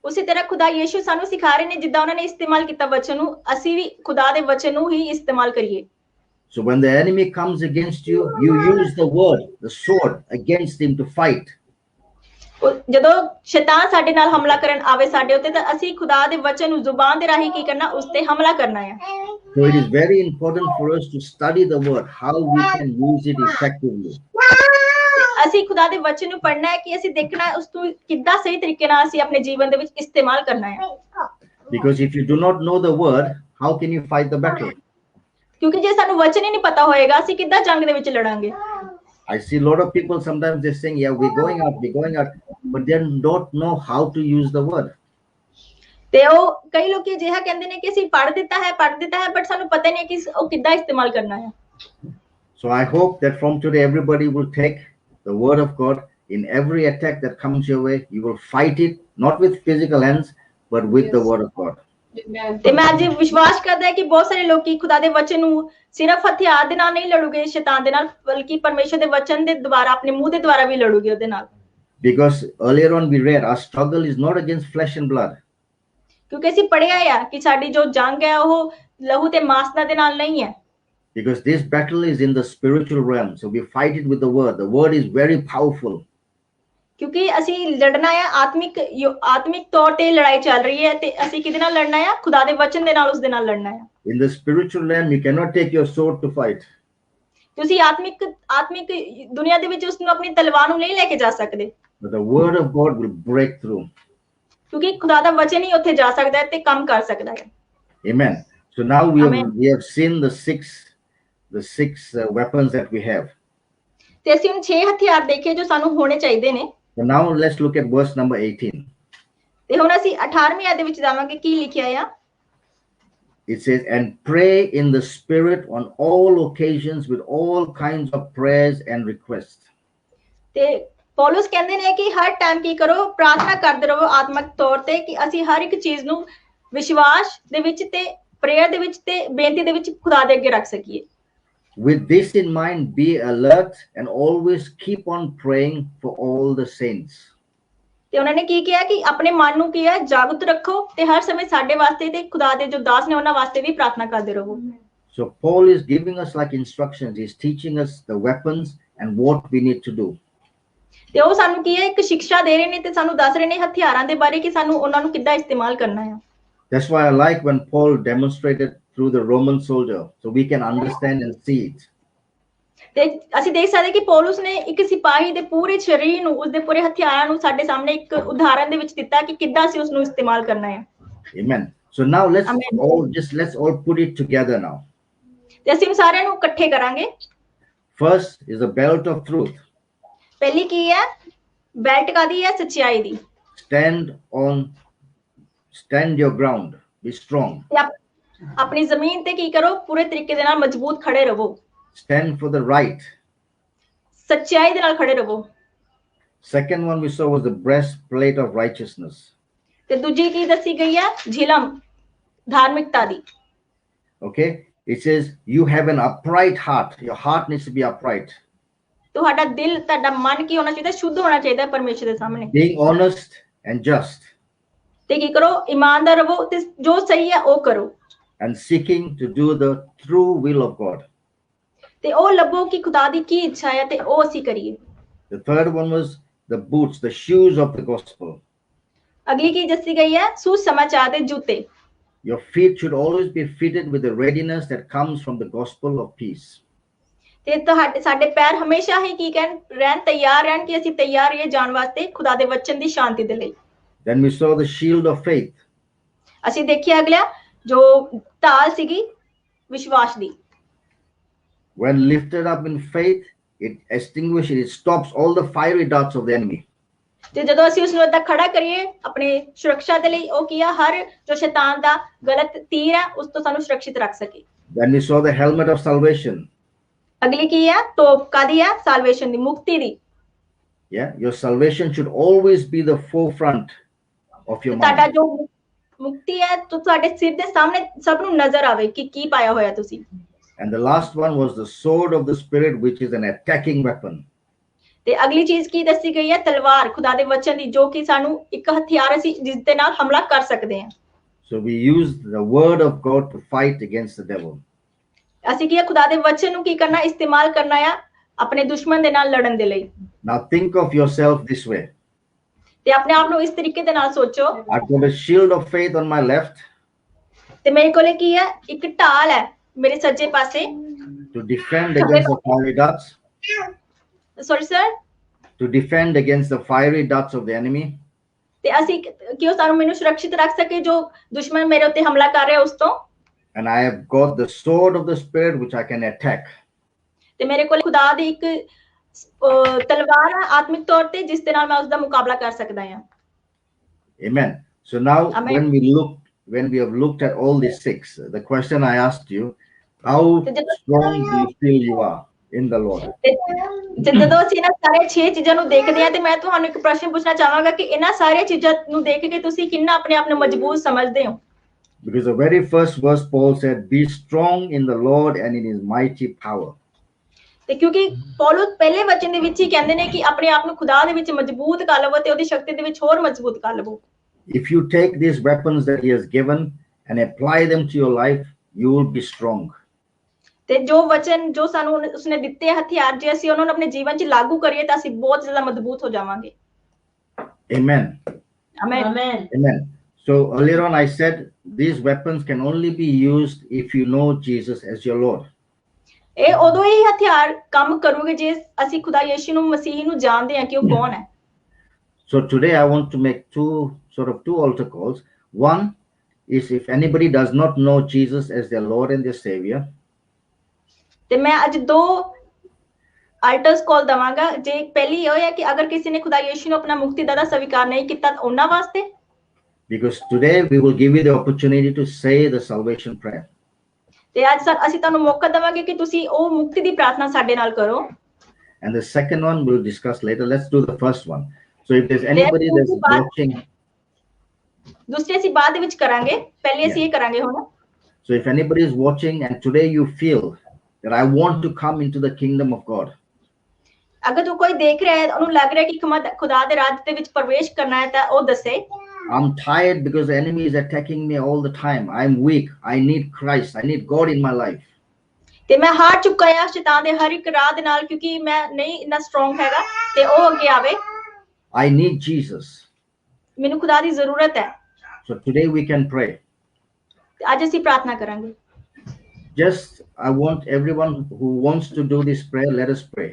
B: ਉਸੇ ਤਰ੍ਹਾਂ ਖੁਦਾ ਯੀਸ਼ੂ ਸਾਨੂੰ ਸਿਖਾ ਰਹੇ ਨੇ ਜਿੱਦਾਂ ਉਹਨਾਂ ਨੇ ਇਸਤੇਮਾਲ ਕੀਤਾ ਵਚਨ ਨੂੰ, ਅਸੀਂ ਵੀ ਖੁਦਾ ਦੇ ਵਚਨ ਨੂੰ ਹੀ ਇਸਤੇਮਾਲ ਕਰੀਏ।
A: So when the enemy comes against you, you use the word, the sword against him to fight.
B: ਜਦੋਂ ਸ਼ੈਤਾਨ ਸਾਡੇ ਨਾਲ ਹਮਲਾ ਕਰਨ ਆਵੇ ਸਾਡੇ ਉੱਤੇ ਤਾਂ ਅਸੀਂ ਖੁਦਾ ਦੇ ਵਚਨ ਨੂੰ ਜ਼ੁਬਾਨ ਦੇ ਰਾਹੀਂ ਕੀ ਕਰਨਾ, ਉਸ ਤੇ ਹਮਲਾ ਕਰਨਾ ਹੈ।
A: So it is very important for us to study the word, how we can use it effectively.
B: ਅਸੀਂ ਖੁਦਾ ਦੇ ਵਚਨ ਨੂੰ ਪੜ੍ਹਨਾ ਹੈ ਕਿ ਅਸੀਂ ਦੇਖਣਾ ਉਸ ਨੂੰ ਕਿੱਦਾਂ ਸਹੀ ਤਰੀਕੇ ਨਾਲ ਅਸੀਂ ਆਪਣੇ ਜੀਵਨ ਦੇ ਵਿੱਚ ਇਸਤੇਮਾਲ ਕਰਨਾ ਹੈ।
A: Because if you do not know the word, how can you fight the battle?
B: ਕਿਉਂਕਿ ਜੇ ਸਾਨੂੰ ਵਚਨ ਹੀ ਨਹੀਂ ਪਤਾ ਹੋਏਗਾ ਅਸੀਂ ਕਿੱਦਾਂ ਜੰਗ ਦੇ ਵਿੱਚ ਲੜਾਂਗੇ।
A: I see a lot of people sometimes they're saying, yeah, we're going out, but they don't know how to use the word.
B: ਤੇ ਉਹ ਕਈ ਲੋਕ ਅਜਿਹਾ ਕਹਿੰਦੇ ਨੇ ਕਿ ਅਸੀਂ ਪੜ੍ਹ ਦਿੱਤਾ ਹੈ ਬਟ ਸਾਨੂੰ ਪਤਾ ਨਹੀਂ ਕਿ ਉਹ ਕਿੱਦਾਂ ਇਸਤੇਮਾਲ ਕਰਨਾ ਹੈ।
A: So I hope that from today everybody will take the word of God in every attack that comes your way. You will fight it not with physical hands but with the word of God.
B: ਤੇ ਮੈਂ ਅੱਜ ਵਿਸ਼ਵਾਸ ਕਰਦਾ ਹਾਂ ਕਿ ਬਹੁਤ ਸਾਰੇ ਲੋਕੀ ਖੁਦਾ ਦੇ ਵਚਨ ਨੂੰ ਸਿਰਫ ਹਥਿਆਰ ਦੇ ਨਾਲ ਨਹੀਂ ਲੜੂਗੇ ਸ਼ੈਤਾਨ ਦੇ ਨਾਲ, ਬਲਕਿ ਪਰਮੇਸ਼ਰ ਦੇ ਵਚਨ ਦੇ ਦੁਆਰਾ ਆਪਣੇ ਮੂੰਹ ਦੇ ਦੁਆਰਾ ਵੀ ਲੜੂਗੇ ਉਹਦੇ ਨਾਲ।
A: Because earlier on we read our struggle is not against flesh and blood.
B: ਕਿਉਂਕਿ ਅਸੀਂ ਪੜ੍ਹਿਆ ਆ ਕਿ ਸਾਡੀ ਜੋ ਜੰਗ ਹੈ ਉਹ ਲਹੂ ਤੇ ਮਾਂਸ ਦੇ ਨਾਲ ਨਹੀਂ ਹੈ।
A: Because this battle is in the spiritual realm, so we fight it with the word. The word is very powerful.
B: ਕਿਉਂਕਿ ਅਸੀਂ ਲੜਨਾ ਹੈ ਆਤਮਿਕ ਤੌਰ ਤੇ ਲੜਾਈ ਚੱਲ ਰਹੀ ਹੈ ਤੇ ਅਸੀਂ ਕਿਹਦੇ ਨਾਲ ਲੜਨਾ ਹੈ? ਖੁਦਾ ਦੇ ਵਚਨ ਦੇ ਨਾਲ, ਉਸ ਦੇ ਨਾਲ ਲੜਨਾ ਹੈ।
A: In the spiritual realm you cannot take your sword to fight.
B: ਤੁਸੀਂ ਆਤਮਿਕ ਦੁਨੀਆ ਦੇ ਵਿੱਚ ਉਸ ਨੂੰ ਆਪਣੀ ਤਲਵਾਰ ਨੂੰ ਨਹੀਂ ਲੈ ਕੇ ਜਾ ਸਕਦੇ।
A: But the word of God will break through.
B: ਕਿਉਂਕਿ ਖੁਦਾ ਦਾ ਵਚਨ ਹੀ ਉੱਥੇ ਜਾ ਸਕਦਾ ਹੈ ਤੇ ਕੰਮ ਕਰ ਸਕਦਾ ਹੈ।
A: Amen. So now we have seen the six weapons that we have.
B: ਤੇ ਅਸੀਂ ਹੁਣ 6 ਹਥਿਆਰ ਦੇਖੇ ਜੋ ਸਾਨੂੰ ਹੋਣੇ ਚਾਹੀਦੇ ਨੇ।
A: So now let's look at verse number 18.
B: ਤੇ ਹੁਣ ਅਸੀਂ 18ਵੀਂ ਆਇਤ ਦੇ ਵਿੱਚ ਜਾਵਾਂਗੇ ਕੀ ਲਿਖਿਆ ਆ।
A: It says, and pray in the spirit on all occasions with all kinds of prayers and requests.
B: ਤੇ ਪੌਲਸ ਕਹਿੰਦੇ ਨੇ ਕਿ ਹਰ ਟਾਈਮ ਕੀ ਕਰੋ, ਪ੍ਰਾਰਥਨਾ ਕਰਦੇ ਰਹੋ ਆਤਮਿਕ ਤੌਰ ਤੇ ਕਿ ਅਸੀਂ ਹਰ ਇੱਕ ਚੀਜ਼ ਨੂੰ ਵਿਸ਼ਵਾਸ ਦੇ ਵਿੱਚ ਤੇ ਪ੍ਰੇਅਰ ਦੇ ਵਿੱਚ ਤੇ ਬੇਨਤੀ ਦੇ ਵਿੱਚ ਖੁਦਾ ਦੇ ਅੱਗੇ ਰੱਖ ਸਕੀਏ।
A: With this in mind, be alert and always keep on praying for all the saints.
B: ਤੇ ਉਹਨਾਂ ਨੇ ਕੀ ਕਿਹਾ ਕਿ ਆਪਣੇ ਮਨ ਨੂੰ ਕੀ ਹੈ ਜਾਗਰੂਕ ਰੱਖੋ ਤੇ ਹਰ ਸਮੇਂ ਸਾਡੇ ਵਾਸਤੇ ਤੇ ਖੁਦਾ ਦੇ ਜੋ ਦਾਸ ਨੇ ਉਹਨਾਂ ਵਾਸਤੇ ਵੀ ਪ੍ਰਾਰਥਨਾ ਕਰਦੇ ਰਹੋ।
A: So Paul is giving us like instructions. He's teaching us the weapons and what we need to do.
B: ਤੇ ਉਹ ਸਾਨੂੰ ਕੀ ਹੈ ਇੱਕ ਸਿੱਖਿਆ ਦੇ ਰਹੇ ਨੇ ਤੇ ਸਾਨੂੰ ਦੱਸ ਰਹੇ ਨੇ ਹਥਿਆਰਾਂ ਦੇ ਬਾਰੇ ਕਿ ਸਾਨੂੰ ਉਹਨਾਂ ਨੂੰ ਕਿੱਦਾਂ ਇਸਤੇਮਾਲ ਕਰਨਾ ਹੈ।
A: That's why I like when Paul demonstrated through the Roman soldier, so we can understand and see it.
B: ਤੇ ਅਸੀਂ ਦੇਖ ਸਕਦੇ ਕਿ ਪੌਲਸ ਨੇ ਇੱਕ ਸਿਪਾਹੀ ਦੇ ਪੂਰੇ ਸਰੀਰ ਨੂੰ ਉਸਦੇ ਪੂਰੇ ਹਥਿਆਰਾਂ ਨੂੰ ਸਾਡੇ ਸਾਹਮਣੇ ਇੱਕ ਉਦਾਹਰਣ ਦੇ ਵਿੱਚ ਦਿੱਤਾ ਕਿ ਕਿੱਦਾਂ ਅਸੀਂ ਉਸ ਨੂੰ ਇਸਤੇਮਾਲ ਕਰਨਾ ਹੈ।
A: Amen. So now let's all put it together now.
B: ਤੇ ਅਸੀਂ ਸਾਰਿਆਂ ਨੂੰ ਇਕੱਠੇ ਕਰਾਂਗੇ।
A: First is the belt of truth.
B: ਪਹਿਲੀ ਕੀ ਹੈ? ਬੈਲਟ ਕਾਦੀ ਹੈ? ਸੱਚਾਈ ਦੀ।
A: Stand your ground. Be strong.
B: ਆਪਣੀ ਜ਼ਮੀਨ ਤੇ ਕੀ ਕਰੋ? ਪੂਰੇ ਤਰੀਕੇ ਦੇ ਨਾਲ ਮਜ਼ਬੂਤ ਖੜੇ ਰਹੋ।
A: Stand for the right.
B: ਸੱਚਾਈ ਦੇ ਨਾਲ ਖੜੇ ਰਹੋ।
A: Second one we saw was the breastplate of righteousness.
B: ਤੇ ਦੂਜੀ ਕੀ ਦੱਸੀ ਗਈ ਹੈ? ਝਿਲਮ ਧਾਰਮਿਕਤਾ ਦੀ।
A: Okay, it says you have an upright heart. Your heart needs to be upright.
B: ਤੁਹਾਡਾ ਦਿਲ, ਤੁਹਾਡਾ ਮਨ ਕੀ ਹੋਣਾ ਚਾਹੀਦਾ? ਸ਼ੁੱਧ ਹੋਣਾ ਚਾਹੀਦਾ ਪਰਮੇਸ਼ਰ ਦੇ ਸਾਹਮਣੇ।
A: Being honest and just.
B: ਤੇ ਕੀ ਕਰੋ? ਇਮਾਨਦਾਰ ਰਹੋ ਤੇ ਜੋ ਸਹੀ ਹੈ ਉਹ ਕਰੋ।
A: And seeking to do the true will of God.
B: ਤੇ ਉਹ ਲੱਭੋ ਕਿ ਖੁਦਾ ਦੀ ਕੀ ਇੱਛਾ ਹੈ ਤੇ ਉਹ ਅਸੀਂ ਕਰੀਏ।
A: The third one was the boots, the shoes of the gospel.
B: ਅਗਲੀ ਕੀ ਦੱਸੀ ਗਈ ਹੈ? ਸੁਸਮਾਚਾਰ ਦੇ ਜੁੱਤੇ।
A: Your feet should always be fitted with the readiness that comes from the gospel of peace.
B: ਤੇ ਸਾਡੇ ਪੈਰ ਹਮੇਸ਼ਾ ਹੀ ਕੀ ਰਹਿਣ ਤਿਆਰ ਰਹਿਣ ਕਿ ਅਸੀਂ ਤਿਆਰ ਰਹੀਏ ਜਾਣ ਵਾਸਤੇ ਖੁਦਾ ਦੇ ਵਚਨ ਦੀ ਸ਼ਾਂਤੀ ਦੇ ਲਈ।
A: Then we saw the shield of faith.
B: ਅਸੀਂ ਦੇਖਿਆ ਅਗਲਾ ਜੋ ਢਾਲ ਸੀਗੀ ਵਿਸ਼ਵਾਸ ਦੀ।
A: When lifted up in faith, it extinguishes, it stops all the fiery darts of the enemy.
B: ਤੇ ਜਦੋਂ ਅਸੀਂ ਉਸ ਨੂੰ ਏਦਾਂ ਖੜਾ ਕਰੀਏ ਆਪਣੇ ਸੁਰੱਖਿਆ ਦੇ ਲਈ, ਉਹ ਕੀ ਆ ਹਰ ਜੋ ਸ਼ੈਤਾਨ ਦਾ ਗਲਤ ਤੀਰ ਹੈ ਉਸ ਤੋਂ ਸਾਨੂੰ ਸੁਰੱਖਿਤ ਰੱਖ ਸਕੇ।
A: Then we saw the helmet of salvation.
B: ਅਗਲੀ ਕੀ ਹੈ? ਤੋਪ ਕਾਦੀ ਹੈ? ਸਾਲਵੇਸ਼ਨ ਦੀ, ਮੁਕਤੀ ਦੀ।
A: Yeah, your salvation should always be the forefront of your mind.
B: ਮੁਕਤੀ ਹੈ ਤਾਂ ਤੁਹਾਡੇ ਸਿਰ ਦੇ ਸਾਹਮਣੇ ਸਭ ਨੂੰ ਨਜ਼ਰ ਆਵੇ ਕਿ ਕੀ ਪਾਇਆ ਹੋਇਆ ਤੁਸੀਂ।
A: And the last one was the sword of the Spirit, which is an attacking weapon.
B: ਤੇ ਅਗਲੀ ਚੀਜ਼ ਕੀ ਦੱਸੀ ਗਈ ਹੈ? ਤਲਵਾਰ, ਖੁਦਾ ਦੇ ਵਚਨ ਦੀ, ਜੋ ਕਿ ਸਾਨੂੰ ਇੱਕ ਹਥਿਆਰ ਅਸੀਂ ਜਿਸ ਦੇ ਨਾਲ ਹਮਲਾ ਕਰ ਸਕਦੇ ਹਾਂ।
A: So we use the word of God to fight against the devil.
B: ਅਸੀਂ ਕੀ ਹੈ? ਖੁਦਾ ਦੇ ਵਚਨ ਨੂੰ ਕੀ ਕਰਨਾ? ਇਸਤੇਮਾਲ ਕਰਨਾ ਆ ਆਪਣੇ ਦੁਸ਼ਮਣ ਦੇ ਨਾਲ ਲੜਨ ਦੇ ਲਈ।
A: Now think of yourself this way.
B: ਤੇ ਆਪਣੇ ਆਪ ਨੂੰ ਇਸ ਤਰੀਕੇ ਦੇ ਨਾਲ ਸੋਚੋ।
A: I've got a shield of faith on my left.
B: ਤੇ ਮੇਰੇ ਕੋਲੇ ਕੀ ਹੈ? ਇੱਕ ਢਾਲ ਹੈ ਮੇਰੇ ਸੱਜੇ ਪਾਸੇ।
A: To defend against the fiery darts.
B: Sorry sir?
A: To defend against the fiery darts of the enemy.
B: ਤੇ ਅਸੀਂ ਕਿਉਂ ਸਾਨੂੰ ਮੈਨੂੰ ਸੁਰੱਖਿਤ ਰੱਖ ਸਕੇ ਜੋ ਦੁਸ਼ਮਣ ਮੇਰੇ ਉੱਤੇ ਹਮਲਾ ਕਰ ਰਿਹਾ ਉਸ ਤੋਂ।
A: And I have got the sword of the Spirit which I can attack.
B: ਤੇ ਮੇਰੇ ਕੋਲ ਖੁਦਾ ਦੀ ਇੱਕ ਤਲਵਾਰ ਹੈ ਆਤਮਿਕ ਤੌਰ ਤੇ ਜਿਸ ਦੇ ਨਾਲ ਮੈਂ ਉਸ ਦਾ ਮੁਕਾਬਲਾ ਕਰ ਸਕਦਾ ਹਾਂ।
A: Amen. So now
B: Amen.
A: when we have looked at all these six, the question I asked you, how strong do you feel you are in the Lord?
B: ਜਦੋਂ ਅਸੀਂ ਇਹਨਾਂ ਸਾਰੇ 6 ਚੀਜ਼ਾਂ ਨੂੰ ਦੇਖਦੇ ਹਾਂ ਤੇ ਮੈਂ ਤੁਹਾਨੂੰ ਇੱਕ ਪ੍ਰਸ਼ਨ ਪੁੱਛਣਾ ਚਾਹਾਂਗਾ ਕਿ ਇਹਨਾਂ ਸਾਰੀਆਂ ਚੀਜ਼ਾਂ ਨੂੰ ਦੇਖ ਕੇ ਤੁਸੀਂ ਕਿੰਨਾ ਆਪਣੇ ਆਪ ਨੂੰ ਮਜ਼ਬੂਤ ਸਮਝਦੇ ਹੋ?
A: Because the very first verse Paul said, be strong in the Lord and in his mighty power.
B: ਤੇ ਕਿਉਂਕਿ ਪੌਲਸ ਪਹਿਲੇ ਵਚਨ ਦੇ ਵਿੱਚ ਹੀ ਕਹਿੰਦੇ ਨੇ ਕਿ ਆਪਣੇ ਆਪ ਨੂੰ ਖੁਦਾ ਦੇ ਵਿੱਚ ਮਜ਼ਬੂਤ ਕਰ ਲਵੋ ਤੇ ਉਹਦੀ ਸ਼ਕਤੀ ਦੇ ਵਿੱਚ ਹੋਰ ਮਜ਼ਬੂਤ ਕਰ ਲਵੋ।
A: If you take these weapons that he has given and apply them to your life, you will be strong.
B: ਤੇ ਜੋ ਵਚਨ ਜੋ ਸਾਨੂੰ ਉਸਨੇ ਦਿੱਤੇ ਹਥਿਆਰ ਜੇ ਅਸੀਂ ਉਹਨਾਂ ਨੂੰ ਆਪਣੇ ਜੀਵਨ 'ਚ ਲਾਗੂ ਕਰੀਏ ਤਾਂ ਅਸੀਂ ਬਹੁਤ ਜ਼ਿਆਦਾ ਮਜ਼ਬੂਤ ਹੋ ਜਾਵਾਂਗੇ।
A: Amen.
B: Amen.
C: Amen.
A: Amen. So earlier on I said these weapons can only be used if you know Jesus as your Lord.
B: ਇਹ ਉਦੋਂ ਹੀ ਹਥਿਆਰ ਕੰਮ ਕਰੂਗੇ ਜੇ ਅਸੀਂ ਖੁਦਾ ਯਿਸੂ ਨੂੰ ਮਸੀਹ ਨੂੰ ਜਾਣਦੇ ਹਾਂ ਕਿ ਉਹ ਕੌਣ ਹੈ।
A: So today I want to make two altar calls. One is if anybody does not know Jesus as their Lord and their Savior.
B: ਤੇ ਮੈਂ ਅੱਜ 2 ਆਲਟਰਸ ਕਾਲ ਦਵਾਂਗਾ। ਜੇ ਪਹਿਲੀ ਇਹ ਹੈ ਕਿ ਅਗਰ ਕਿਸੇ ਨੇ ਖੁਦਾ ਯਿਸੂ ਨੂੰ ਆਪਣਾ ਮੁਕਤੀਦਾਤਾ ਸਵੀਕਾਰ ਨਹੀਂ ਕੀਤਾ ਤਾਂ ਉਹਨਾਂ ਵਾਸਤੇ।
A: Because today we will give you the opportunity to say the salvation prayer.
B: ਤੇ ਅੱਜ ਅਸੀਂ ਤੁਹਾਨੂੰ ਮੌਕਾ ਦੇਵਾਂਗੇ ਕਿ ਤੁਸੀਂ ਉਹ ਮੁਕਤੀ ਦੀ ਪ੍ਰਾਰਥਨਾ ਸਾਡੇ ਨਾਲ ਕਰੋ।
A: And the second one we'll discuss later. Let's do the first one. So if there's anybody that's watching,
B: ਦੂਸਰੇ ਅਸੀਂ ਬਾਅਦ ਵਿੱਚ ਕਰਾਂਗੇ, ਪਹਿਲੇ ਅਸੀਂ ਇਹ ਕਰਾਂਗੇ ਹੁਣ।
A: So if anybody is watching and today you feel that I want to come into the kingdom of God.
B: ਅਗਰ ਤੂੰ ਕੋਈ ਦੇਖ ਰਿਹਾ ਹੈ ਉਹਨੂੰ ਲੱਗ ਰਿਹਾ ਕਿ ਖੁਦਾ ਦੇ ਰਾਜ ਦੇ ਵਿੱਚ ਪ੍ਰਵੇਸ਼ ਕਰਨਾ ਹੈ ਤਾਂ ਉਹ ਦੱਸੇ।
A: I'm tired because the enemy is attacking me all the time. I'm weak. I need Christ. I need God in my life.
B: ਤੇ ਮੈਂ ਹਾਰ ਚੁੱਕਾ ਹਾਂ ਸ਼ੈਤਾਨ ਦੇ ਹਰ ਇੱਕ ਰਾਹ ਦੇ ਨਾਲ ਕਿਉਂਕਿ ਮੈਂ ਨਹੀਂ ਇੰਨਾ ਸਟਰੋਂਗ ਹੈਗਾ ਤੇ ਉਹ ਅੱਗੇ ਆਵੇ।
A: I need Jesus.
B: ਮੈਨੂੰ ਖੁਦਾ ਦੀ ਜ਼ਰੂਰਤ ਹੈ।
A: So today we can pray.
B: ਅੱਜ ਅਸੀਂ ਪ੍ਰਾਰਥਨਾ ਕਰਾਂਗੇ।
A: Just I want everyone who wants to do this prayer, let us pray.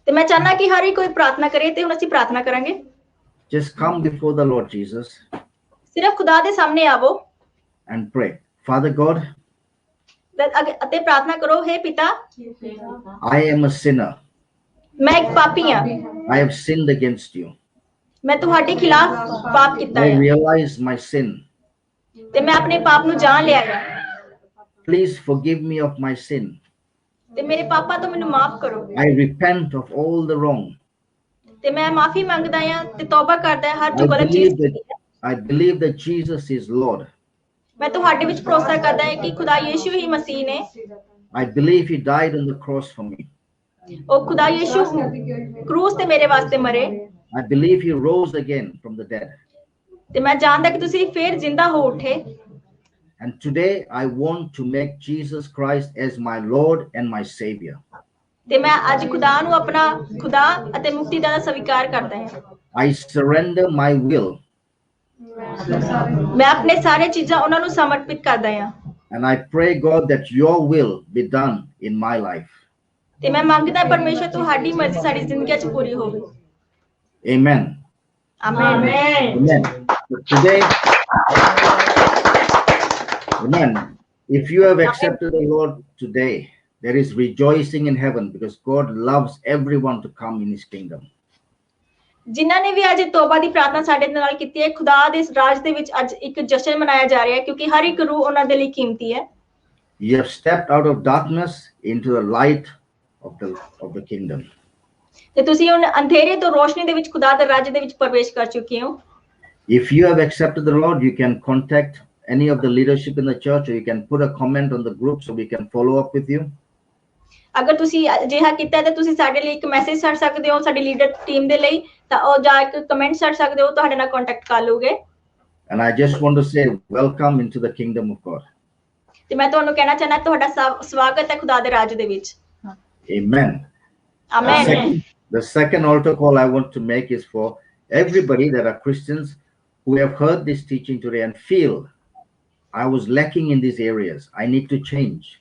B: ਤੇ ਮੈਂ ਚਾਹਨਾ ਕਿ ਹਰ ਕੋਈ ਪ੍ਰਾਰਥਨਾ ਕਰੇ ਤੇ ਹੁਣ ਅਸੀਂ ਪ੍ਰਾਰਥਨਾ ਕਰਾਂਗੇ।
A: Just come before the Lord Jesus.
B: ਸਿਰਫ ਖੁਦਾ ਦੇ ਸਾਹਮਣੇ ਆਵੋ
A: and pray. Father God,
B: ਅਤੇ ਪ੍ਰਾਰਥਨਾ ਕਰੋ, हे ਪਿਤਾ,
A: I am a sinner.
B: ਮੈਂ ਇੱਕ ਪਾਪੀ ਹਾਂ।
A: I have sinned against you.
B: ਮੈਂ ਤੁਹਾਡੇ ਖਿਲਾਫ ਪਾਪ ਕੀਤਾ
A: I
B: ਹੈ
A: realize my sin.
B: ਤੇ ਮੈਂ ਆਪਣੇ ਪਾਪ ਨੂੰ ਜਾਣ ਲਿਆ ਹੈ।
A: Please forgive me of my sin.
B: ਤੇ ਮੇਰੇ ਪਾਪਾਂ ਤੋਂ ਮੈਨੂੰ ਮਾਫ ਕਰੋ।
A: I repent of all the wrong.
B: ਤੇ ਮੈਂ ਮਾਫੀ ਮੰਗਦਾ ਹਾਂ ਤੇ ਤੌਬਾ ਕਰਦਾ ਹਾਂ ਹਰ ਜੋ ਗਲਤ ਚੀਜ਼ ਕੀਤੀ ਹੈ।
A: I believe that Jesus is Lord.
B: ਮੈਂ ਤੁਹਾਡੇ ਵਿੱਚ ਭਰੋਸਾ ਕਰਦਾ ਹਾਂ ਕਿ ਖੁਦਾ ਯਿਸੂ ਹੀ ਮਸੀਹ ਨੇ।
A: I believe he died on the cross for me.
B: ਉਹ ਖੁਦਾ ਯਿਸੂ ਕਰੂਸ ਤੇ ਮੇਰੇ ਵਾਸਤੇ ਮਰੇ।
A: I believe he rose again from the dead.
B: ਤੇ ਮੈਂ ਜਾਣਦਾ ਕਿ ਤੁਸੀਂ ਫਿਰ ਜ਼ਿੰਦਾ ਹੋ ਉੱਠੇ।
A: And today I want to make Jesus Christ as my Lord and my Savior.
B: ਤੇ ਮੈਂ ਅੱਜ ਖੁਦਾ ਨੂੰ ਆਪਣਾ ਖੁਦਾ ਅਤੇ ਮੁਕਤੀਦਾਤਾ ਸਵੀਕਾਰ ਕਰਦਾ ਹਾਂ।
A: I surrender my will.
B: ਮੈਂ ਆਪਣੇ ਸਾਰੇ ਚੀਜ਼ਾਂ ਉਹਨਾਂ ਨੂੰ ਸਮਰਪਿਤ ਕਰਦਾ ਹਾਂ।
A: And I pray God that your will be done in my life.
B: ਤੇ ਮੈਂ ਮੰਗਦਾ ਪਰਮੇਸ਼ਰ ਤੁਹਾਡੀ ਮਰਜ਼ੀ ਸਾਡੀ ਜ਼ਿੰਦਗੀ 'ਚ ਪੂਰੀ ਹੋਵੇ।
A: Amen.
B: Amen.
A: Amen. So today, amen. If you have accepted the Lord today, there is rejoicing in heaven because God loves everyone to come in his kingdom.
B: ਜਿਨ੍ਹਾਂ ਨੇ ਵੀ ਅੱਜ ਤੋਬਾ ਦੀ ਪ੍ਰਾਰਥਨਾ ਸਾਡੇ ਨਾਲ ਕੀਤੀ ਹੈ, ਖੁਦਾ ਦੇ ਰਾਜ ਦੇ ਵਿੱਚ ਅੱਜ ਇੱਕ ਜਸ਼ਨ ਮਨਾਇਆ ਜਾ ਰਿਹਾ ਹੈ ਕਿਉਂਕਿ ਹਰ ਇੱਕ ਰੂਹ ਉਹਨਾਂ ਦੇ ਲਈ ਕੀਮਤੀ ਹੈ।
A: You have stepped out of darkness into the light of the kingdom.
B: ਤੇ ਤੁਸੀਂ ਹੁਣ ਅੰਧੇਰੇ ਤੋਂ ਰੋਸ਼ਨੀ ਦੇ ਵਿੱਚ ਖੁਦਾ ਦੇ ਰਾਜ ਦੇ ਵਿੱਚ ਪ੍ਰਵੇਸ਼ ਕਰ ਚੁੱਕੇ ਹੋ।
A: If you have accepted the Lord, you can contact any of the leadership in the church, or you can put a comment on the group so we can follow up with you.
B: ਅਗਰ ਤੁਸੀਂ ਅਜਿਹਾ ਕੀਤਾ ਹੈ ਤਾਂ ਤੁਸੀਂ ਸਾਡੇ ਲਈ ਇੱਕ ਮੈਸੇਜ ਛੱਡ ਸਕਦੇ ਹੋ ਸਾਡੀ ਲੀਡਰ ਟੀਮ ਦੇ ਲਈ ਤਾਂ ਉਹ ਜਾ ਕੇ ਕਮੈਂਟ ਛੱਡ ਸਕਦੇ ਹੋ ਤੁਹਾਡੇ ਨਾਲ ਕੰਟੈਕਟ ਕਰ ਲੂਗੇ
A: And I just want to say welcome into the kingdom of God.
B: ਤੇ ਮੈਂ ਤੁਹਾਨੂੰ ਕਹਿਣਾ ਚਾਹਨਾ ਤੁਹਾਡਾ ਸਵਾਗਤ ਹੈ ਖੁਦਾ ਦੇ ਰਾਜ ਦੇ ਵਿੱਚ
A: Amen.
B: Amen
A: The second altar call I want to make is for everybody that are Christians who have heard this teaching today and feel I was lacking in these areas. I need to change.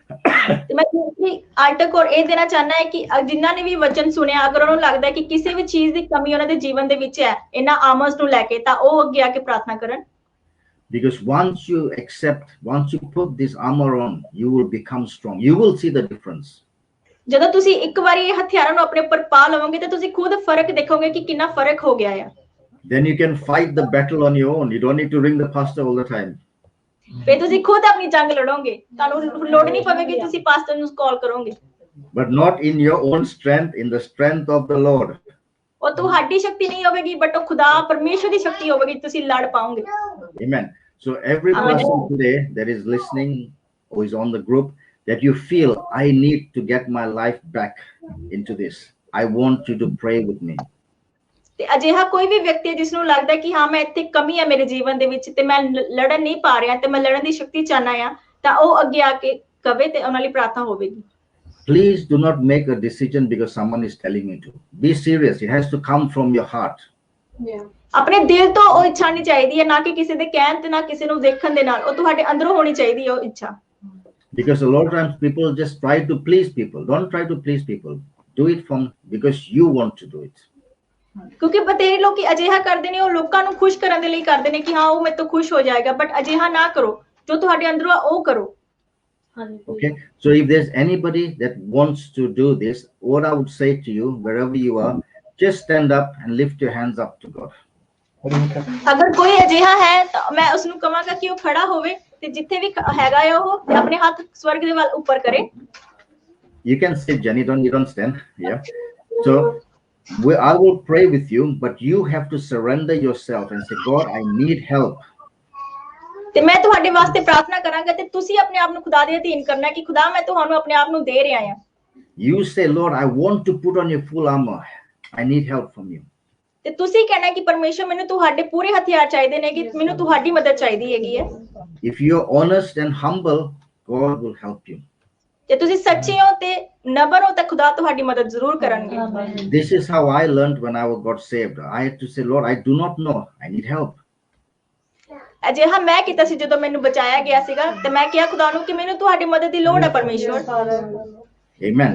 B: ਤੇ ਮੈਂ ਦੂਸਰੀ alter ਕੋਲ ਇਹ ਦੇਣਾ ਚਾਹਨਾ ਹੈ ਕਿ ਜਿਨ੍ਹਾਂ ਨੇ ਵੀ ਵਚਨ ਸੁਣਿਆ ਅਗਰ ਉਹਨਾਂ ਨੂੰ ਲੱਗਦਾ ਹੈ ਕਿ ਕਿਸੇ ਵੀ ਚੀਜ਼ ਦੀ ਕਮੀ ਉਹਨਾਂ ਦੇ ਜੀਵਨ ਦੇ ਵਿੱਚ ਹੈ ਇਹਨਾਂ ਆਮਰਸ ਨੂੰ ਲੈ ਕੇ ਤਾਂ ਉਹ ਅੱਗੇ ਆ ਕੇ ਪ੍ਰਾਰਥਨਾ ਕਰਨ
A: Because once you put this armor on, you will become strong. You will see the difference.
B: ਜਦੋਂ ਤੁਸੀਂ ਇੱਕ ਵਾਰੀ ਇਹ ਹਥਿਆਰਾਂ ਨੂੰ ਆਪਣੇ ਉੱਪਰ ਪਾ ਲਵੋਗੇ ਤਾਂ ਤੁਸੀਂ ਖੁਦ ਫਰਕ ਦੇਖੋਗੇ ਕਿ ਕਿੰਨਾ ਫਰਕ ਹੋ ਗਿਆ ਹੈ
A: Then you can fight the battle on your own. You don't need to ring the pastor all the time.
B: ਫਿਰ ਤੁਸੀਂ ਖੁਦ ਆਪਣੀ ਜੰਗ ਲੜੋਗੇ ਤੁਹਾਨੂੰ ਲੋੜ ਨਹੀਂ ਪਵੇਗੀ ਤੁਸੀਂ ਪਾਸਟਰ ਨੂੰ ਕਾਲ ਕਰੋਗੇ
A: But not in your own strength, in the strength of the Lord.
B: ਉਹ ਤੁਹਾਡੀ ਸ਼ਕਤੀ ਨਹੀਂ ਹੋਵੇਗੀ ਬਟ ਉਹ ਖੁਦਾ ਪਰਮੇਸ਼ਵਰ ਦੀ ਸ਼ਕਤੀ ਹੋਵੇਗੀ ਤੁਸੀਂ ਲੜ ਪਾਓਗੇ
A: Amen. So every person today that is listening or is on the group, that you feel, I need to get my life back into this. I want you to pray with me.
B: ਤੇ ਅਜਿਹਾ ਕੋਈ ਵੀ ਵਿਅਕਤੀ ਹੈ ਜਿਸ ਨੂੰ ਲੱਗਦਾ ਕਿ ਹਾਂ ਮੈਂ ਇੱਥੇ ਕਮੀ ਹੈ ਮੇਰੇ ਜੀਵਨ ਦੇ ਵਿੱਚ ਤੇ ਮੈਂ ਲੜਨ ਨਹੀਂ ਪਾ ਰਿਹਾ ਤੇ ਮੈਂ ਲੜਨ ਦੀ ਸ਼ਕਤੀ ਚਾਹਨਾ ਆ ਤਾਂ ਉਹ ਅੱਗੇ ਆ ਕੇ ਕਵੇ ਤੇ ਉਹਨਾਂ ਲਈ ਪ੍ਰਾਰਥਨਾ ਹੋਵੇਗੀ
A: Please do not make a decision because someone is telling you to. Be serious. It has to come from your heart.
B: ਆਪਣੇ ਦਿਲ ਤੋਂ ਉਹ ਇੱਛਾ ਨਹੀਂ ਚਾਹੀਦੀ ਹੈ ਨਾ ਕਿ ਕਿਸੇ ਦੇ ਕਹਿਣ ਤੇ ਨਾ ਕਿਸੇ ਨੂੰ ਦੇਖਣ ਦੇ ਨਾਲ ਉਹ ਤੁਹਾਡੇ ਅੰਦਰੋਂ ਹੋਣੀ ਚਾਹੀਦੀ ਹੈ ਉਹ ਇੱਛਾ
A: Because a lot of times people just try to please people. Don't try to please people. Do it because you want to do it.
B: ਕਿਉਂਕਿ ਬਤੇਰੇ ਲੋਕੀ ਅਜਿਹਾ ਕਰਦੇ ਨੇ ਉਹ ਲੋਕਾਂ ਨੂੰ ਖੁਸ਼ ਕਰਨ ਦੇ ਲਈ ਕਰਦੇ ਨੇ ਕਿ ਹਾਂ ਉਹ ਮੇਰੇ ਤੋਂ ਖੁਸ਼ ਹੋ ਜਾਏਗਾ ਬਟ ਅਜਿਹਾ ਨਾ ਕਰੋ ਜੋ ਤੁਹਾਡੇ ਅੰਦਰੋਂ ਆ ਉਹ ਕਰੋ
A: Okay, so if there's anybody that wants to do this, what I would say to you, wherever you are, just stand up and lift your hands up to God.
B: ਅਗਰ ਕੋਈ ਅਜਿਹਾ ਹੈ ਤਾਂ ਮੈਂ ਉਸ ਨੂੰ ਕਹਾਂਗਾ ਕਿ ਉਹ ਖੜਾ ਹੋਵੇ ਤੇ ਜਿੱਥੇ ਵੀ ਹੈਗਾ ਹੈ ਉਹ ਤੇ ਆਪਣੇ ਹੱਥ ਸਵਰਗ ਦੇ ਵੱਲ ਉੱਪਰ ਕਰੇ
A: You can sit, Jenny, you don't stand. Yeah. So I will pray with you, but you have to surrender yourself and say, God, I need help.
B: ਤੇ ਮੈਂ ਤੁਹਾਡੇ ਵਾਸਤੇ ਪ੍ਰਾਰਥਨਾ ਕਰਾਂਗਾ ਤੇ ਤੁਸੀਂ ਆਪਣੇ ਆਪ ਨੂੰ ਖੁਦਾ ਦੇ ਅਧੀਨ ਕਰਨਾ ਕਿ ਖੁਦਾ ਮੈਂ ਤੁਹਾਨੂੰ ਆਪਣੇ ਆਪ ਨੂੰ ਦੇ ਰਿਹਾ ਹਾਂ
A: You say, Lord, I want to put on your full armor. I need help from you.
B: ਤੇ ਤੁਸੀਂ ਕਹਿਣਾ ਕਿ ਪਰਮੇਸ਼ਵਰ ਮੈਨੂੰ ਤੁਹਾਡੇ ਪੂਰੇ ਹਥਿਆਰ ਚਾਹੀਦੇ ਨੇ ਕਿ ਮੈਨੂੰ ਤੁਹਾਡੀ ਮਦਦ ਚਾਹੀਦੀ ਹੈਗੀ ਹੈ
A: If you're honest and humble, God will help you.
B: ਜੇ ਤੁਸੀਂ ਸੱਚੇ ਹੋ ਤੇ ਨਬਰ ਹੋ ਤਾਂ ਖੁਦਾ ਤੁਹਾਡੀ ਮਦਦ ਜ਼ਰੂਰ ਕਰਨਗੇ
A: This is how I learned when I got saved. I had to say, Lord, I do not know. I need help.
B: ਅਜਿਹਾ ਮੈਂ ਕੀਤਾ ਸੀ ਜਦੋਂ ਮੈਨੂੰ ਬਚਾਇਆ ਗਿਆ ਸੀਗਾ ਤੇ ਮੈਂ ਕਿਹਾ ਖੁਦਾ ਨੂੰ ਕਿ ਮੈਨੂੰ ਤੁਹਾਡੀ ਮਦਦ ਦੀ ਲੋੜ ਹੈ ਪਰਮੇਸ਼ਵਰ
A: Amen.